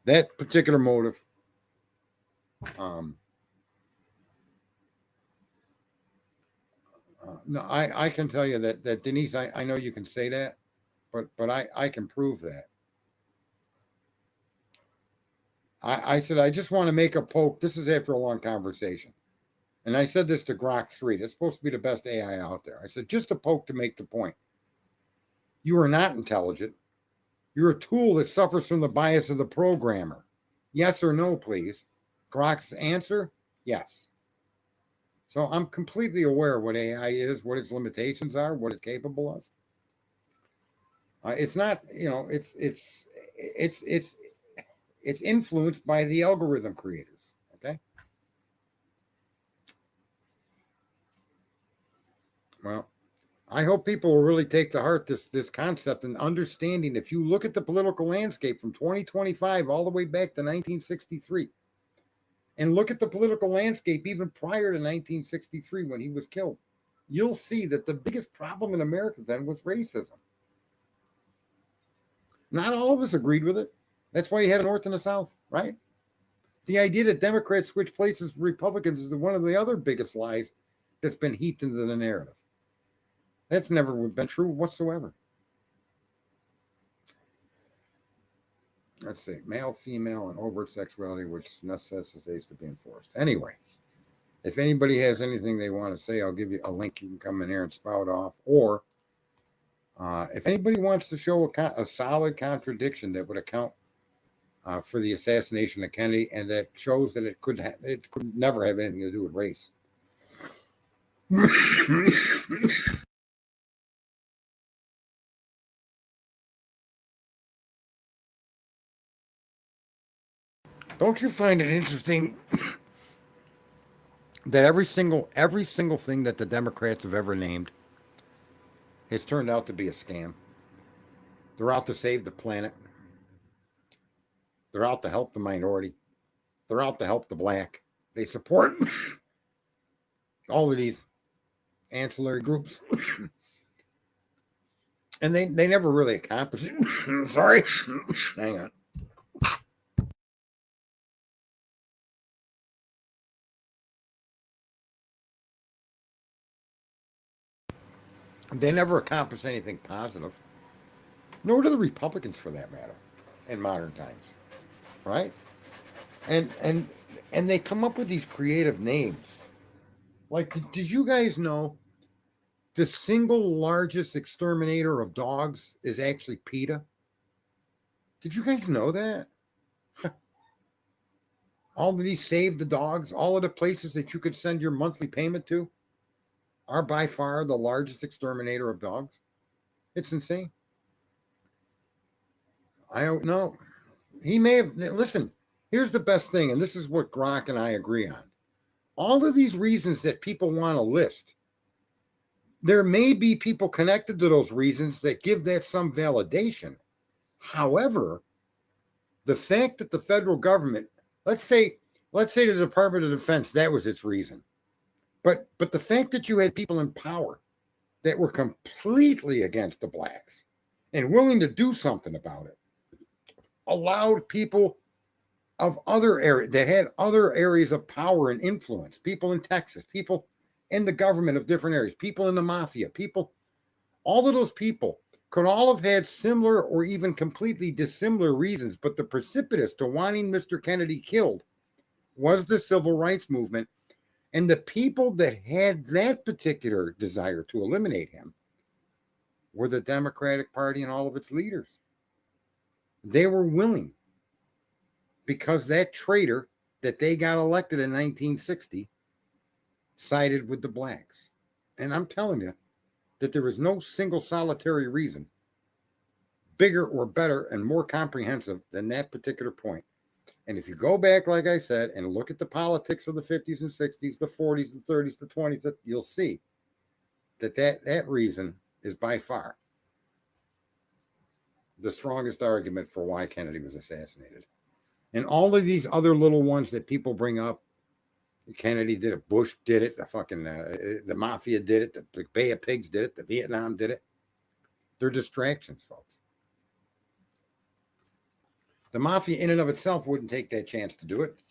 That particular motive, no, I can tell you that Denise, I know you can say that, but I can prove that. I said, I just want to make a poke. This is after a long conversation. And I said this to Grok 3. That's supposed to be the best AI out there. I said, just a poke to make the point. You are not intelligent. You're a tool that suffers from the bias of the programmer. Yes or no, please. Grok's answer, yes. So I'm completely aware of what AI is, what its limitations are, what it's capable of. It's not, it's influenced by the algorithm creators, okay? Well, I hope people will really take to heart this concept and understanding. If you look at the political landscape from 2025 all the way back to 1963, and look at the political landscape even prior to 1963 when he was killed, you'll see that the biggest problem in America then was racism. Not all of us agreed with it. That's why you had a North and a South, right? The idea that Democrats switch places with Republicans is one of the other biggest lies that's been heaped into the narrative. That's never been true whatsoever. let's see, male, female, and overt sexuality, which necessitates to be enforced. Anyway, if anybody has anything they want to say, I'll give you a link. You can come in here and spout off. Or if anybody wants to show a solid contradiction that would account for the assassination of Kennedy, and that shows that it could never have anything to do with race. Don't you find it interesting that every single thing that the Democrats have ever named has turned out to be a scam? They're out to save the planet. They're out to help the minority. They're out to help the black. They support all of these ancillary groups. And they never really accomplish it. Sorry. Hang on. They never accomplish anything positive. Nor do the Republicans, for that matter, in modern times. Right? And they come up with these creative names. Like, did you guys know the single largest exterminator of dogs is actually PETA? Did you guys know that? All of these Save the Dogs, all of the places that you could send your monthly payment to are by far the largest exterminator of dogs. It's insane. I don't know. He may have, listen, here's the best thing, and this is what Grok and I agree on. All of these reasons that people want to list, there may be people connected to those reasons that give that some validation. However, the fact that the federal government, let's say the Department of Defense, that was its reason. But the fact that you had people in power that were completely against the blacks and willing to do something about it allowed people of other areas that had other areas of power and influence, people in Texas, people in the government of different areas, people in the mafia, people, all of those people could all have had similar or even completely dissimilar reasons, but the precipitous to wanting Mr. Kennedy killed was the civil rights movement. And the people that had that particular desire to eliminate him were the Democratic Party and all of its leaders. They were willing, because that traitor that they got elected in 1960 sided with the blacks. And I'm telling you that there is no single solitary reason bigger or better and more comprehensive than that particular point. And if you go back, like I said, and look at the politics of the 50s and 60s, the 40s, the 30s, the 20s, you'll see that reason is by far the strongest argument for why Kennedy was assassinated. And all of these other little ones that people bring up, Kennedy did it, Bush did it, the Mafia did it, the Bay of Pigs did it, the Vietnam did it. They're distractions, folks. The Mafia in and of itself wouldn't take that chance to do it.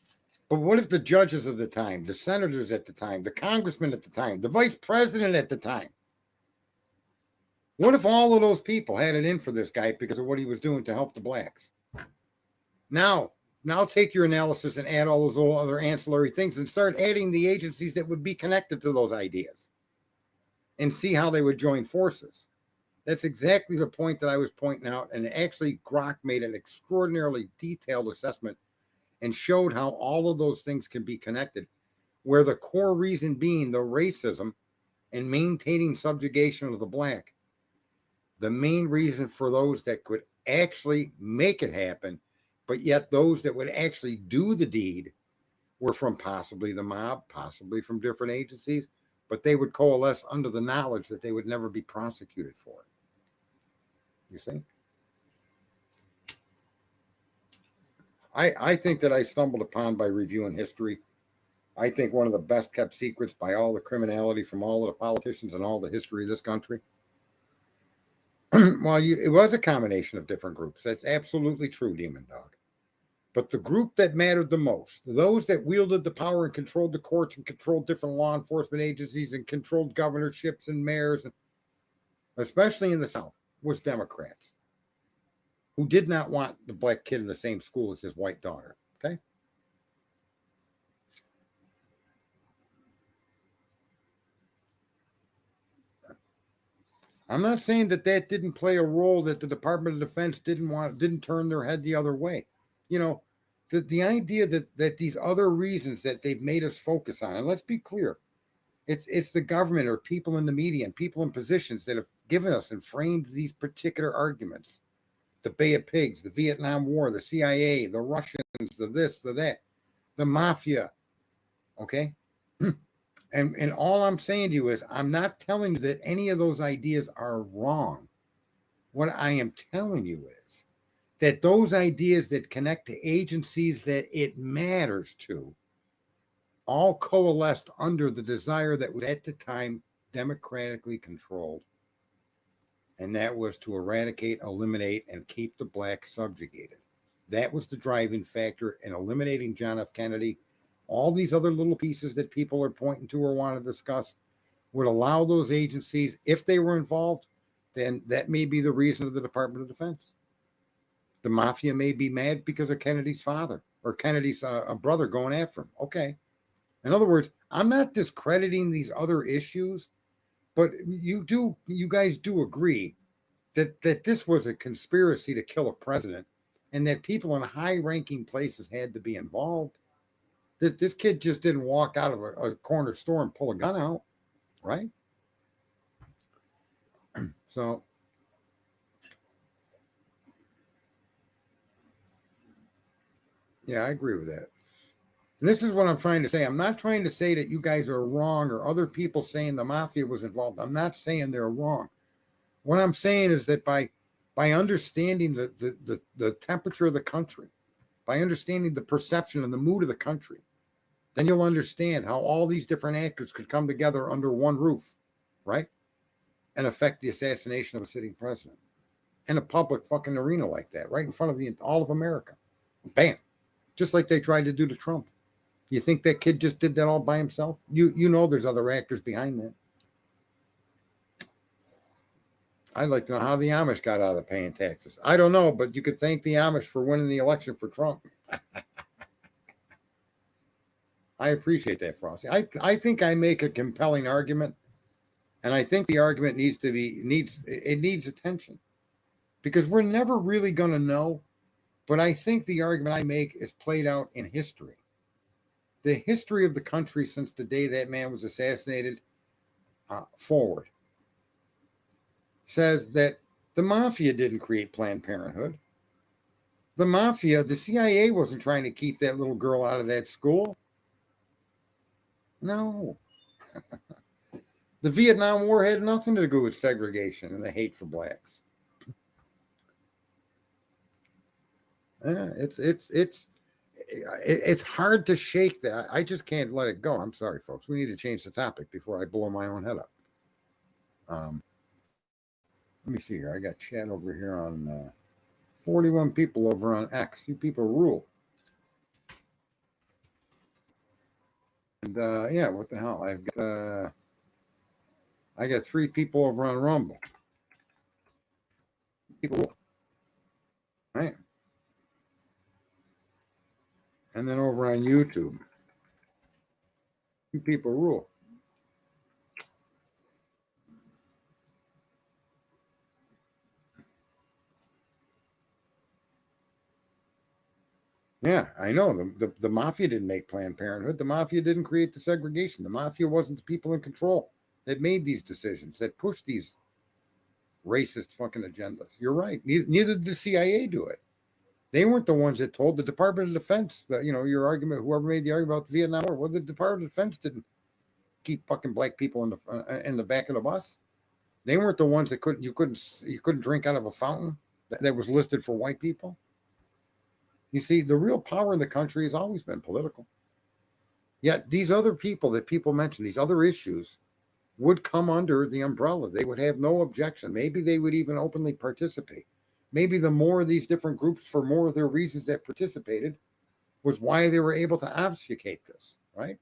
But what if the judges of the time, the senators at the time, the congressmen at the time, the vice president at the time, what if all of those people had it in for this guy because of what he was doing to help the blacks? Now take your analysis and add all those little other ancillary things and start adding the agencies that would be connected to those ideas and see how they would join forces. That's exactly the point that I was pointing out. And actually, Grok made an extraordinarily detailed assessment and showed how all of those things can be connected, where the core reason being the racism and maintaining subjugation of the black. The main reason for those that could actually make it happen, but yet those that would actually do the deed were from possibly the mob, possibly from different agencies, but they would coalesce under the knowledge that they would never be prosecuted for it. You see? I think that I stumbled upon by reviewing history. I think one of the best kept secrets by all the criminality from all of the politicians and all the history of this country. Well, it was a combination of different groups. That's absolutely true, Demon Dog. But the group that mattered the most, those that wielded the power and controlled the courts and controlled different law enforcement agencies and controlled governorships and mayors, and especially in the South, was Democrats. who did not want the black kid in the same school as his white daughter. Okay. I'm not saying that didn't play a role, that the Department of Defense didn't turn their head the other way. You know, the idea that these other reasons that they've made us focus on, and let's be clear, it's the government or people in the media and people in positions that have given us and framed these particular arguments. The Bay of Pigs, the Vietnam War, the CIA, the Russians, the this, the that, the mafia. Okay. And all I'm saying to you is, I'm not telling you that any of those ideas are wrong. What I am telling you is that those ideas that connect to agencies that it matters to all coalesced under the desire that was at the time democratically controlled. And that was to eradicate, eliminate, and keep the blacks subjugated. That was the driving factor in eliminating John F. Kennedy. All these other little pieces that people are pointing to or want to discuss would allow those agencies, if they were involved, then that may be the reason of the Department of Defense. The mafia may be mad because of Kennedy's father or Kennedy's brother going after him. Okay. In other words, I'm not discrediting these other issues, but you guys do agree that this was a conspiracy to kill a president and that people in high-ranking places had to be involved. This kid just didn't walk out of a corner store and pull a gun out, right? So, yeah, I agree with that. And this is what I'm trying to say. I'm not trying to say that you guys are wrong or other people saying the mafia was involved. I'm not saying they're wrong. What I'm saying is that by understanding the temperature of the country, by understanding the perception and the mood of the country, then you'll understand how all these different actors could come together under one roof, right? And affect the assassination of a sitting president in a public fucking arena like that, right in front of all of America. Bam. Just like they tried to do to Trump. You think that kid just did that all by himself? You know there's other actors behind that. I'd like to know how the Amish got out of paying taxes. I don't know, but you could thank the Amish for winning the election for Trump. I appreciate that, Frosty. I think I make a compelling argument, and I think the argument needs attention, because we're never really going to know. But I think the argument I make is played out in history. The history of the country since the day that man was assassinated forward says that the mafia didn't create Planned Parenthood. The CIA wasn't trying to keep that little girl out of that school. No. The Vietnam War had nothing to do with segregation and the hate for blacks. Yeah, it's hard to shake that. I just can't let it go. I'm sorry, folks. We need to change the topic before I blow my own head up. Let me see here. I got chat over here on 41 people over on X. You people rule. And yeah, what the hell? I got 3 people over on Rumble. People rule. Right? And then over on YouTube, 2 people rule. Yeah, I know. The mafia didn't make Planned Parenthood. The mafia didn't create the segregation. The mafia wasn't the people in control that made these decisions, that pushed these racist fucking agendas. You're right. Neither did the CIA do it. They weren't the ones that told the Department of Defense that, your argument, whoever made the argument about the Vietnam War, well, the Department of Defense didn't keep fucking black people in the back of the bus. They weren't the ones that you couldn't drink out of a fountain that was listed for white people. You see, the real power in the country has always been political. Yet these other people that people mention, these other issues, would come under the umbrella. They would have no objection. Maybe they would even openly participate. Maybe the more of these different groups, for more of their reasons that participated, was why they were able to obfuscate this, right?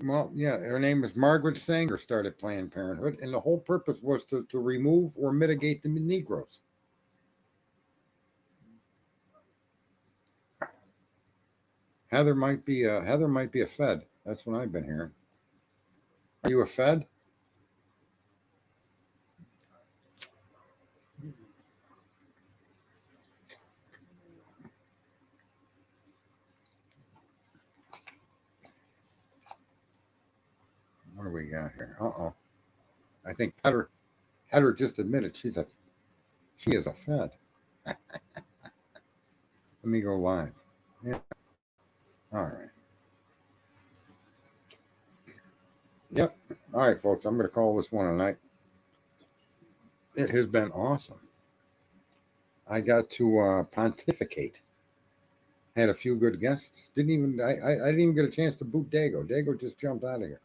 Well, yeah, her name is Margaret Sanger, started Planned Parenthood, and the whole purpose was to remove or mitigate the Negroes. Heather might be a Fed. That's what I've been hearing. Are you a Fed? What do we got here? Uh-oh. I think Heather just admitted she is a Fed. Let me go live. Yeah. All right. Yep. All right, folks. I'm going to call this one a night. It has been awesome. I got to pontificate. Had a few good guests. I didn't even get a chance to boot Dago. Dago just jumped out of here,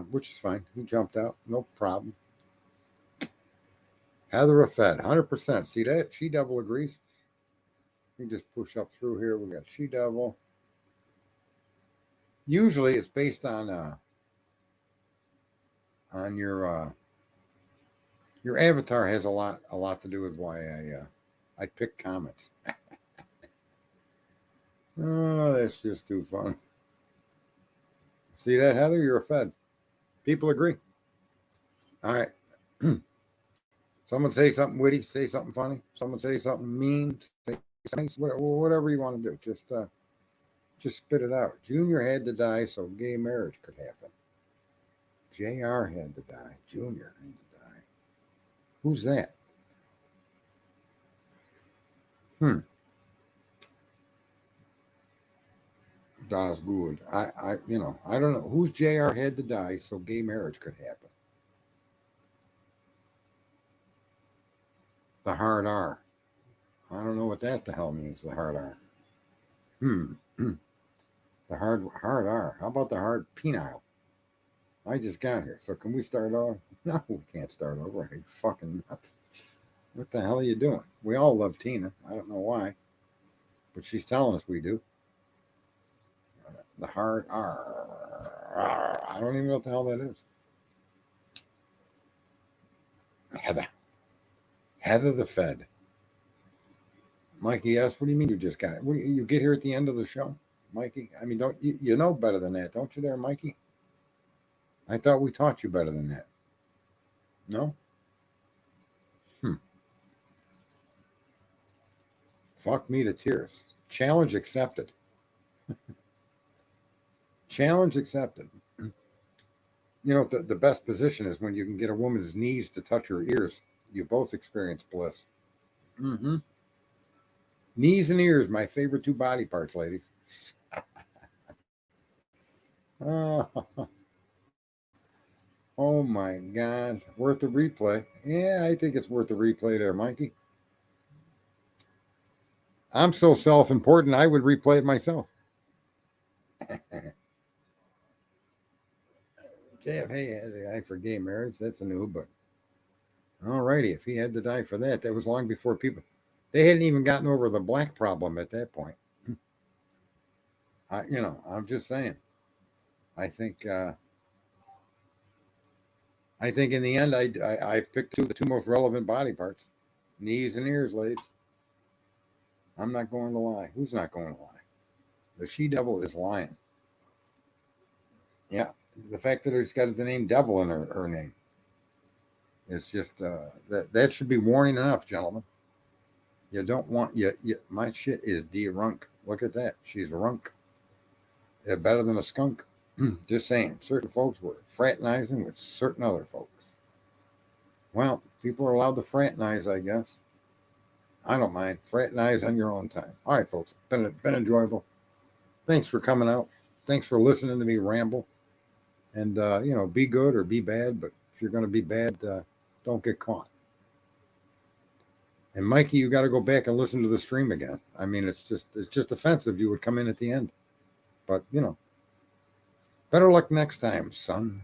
which is fine. He jumped out, no problem. Heather a Fed, 100%. See that? She Devil agrees. Let me just push up through here. We got She Devil. Usually, it's based on your avatar has a lot to do with why I pick comments. Oh, that's just too fun. See that, Heather? You're a Fed. People agree. All right. Someone say something witty, say something funny. Someone say something mean, say nice, whatever you want to do. Just spit it out. Junior had to die so gay marriage could happen. JR had to die. Junior had to die. Who's that? Das good. I don't know who's JR had to die so gay marriage could happen. The hard R. I don't know what that the hell means. The hard R. The hard R. How about the hard penile? I just got here, so can we start off? No, we can't start over. Are you fucking nuts? What the hell are you doing? We all love Tina. I don't know why, but she's telling us we do. The hard R. I don't even know what the hell that is. Heather the Fed. Mikey S., what do you mean you just got it? You get here at the end of the show, Mikey? I mean, don't you know better than that, don't you there, Mikey? I thought we taught you better than that. No? Fuck me to tears. Challenge accepted. Challenge accepted. You know, the best position is when you can get a woman's knees to touch her ears. You both experience bliss. Knees and ears, my favorite two body parts, ladies. Oh my God. Worth the replay. Yeah, I think it's worth the replay there, Mikey. I'm so self-important, I would replay it myself. JFK had to die for gay marriage. That's a new, but all righty. If he had to die for that, that was long before people. They hadn't even gotten over the black problem at that point. I'm just saying. I think in the end, I picked the two most relevant body parts, knees and ears, ladies. I'm not going to lie. Who's not going to lie? The She Devil is lying. Yeah, the fact that it's got the name Devil in her name. It's just that should be warning enough, gentlemen. You don't want my shit is de-runk. Look at that. She's a runk. Yeah, better than a skunk. Just saying. Certain folks were fraternizing with certain other folks. Well, people are allowed to fraternize, I guess. I don't mind. Fraternize on your own time. All right, folks. Been enjoyable. Thanks for coming out. Thanks for listening to me ramble. And be good or be bad. But if you're going to be bad, don't get caught. And Mikey, you got to go back and listen to the stream again. I mean, it's just offensive. You would come in at the end, but better luck next time, son.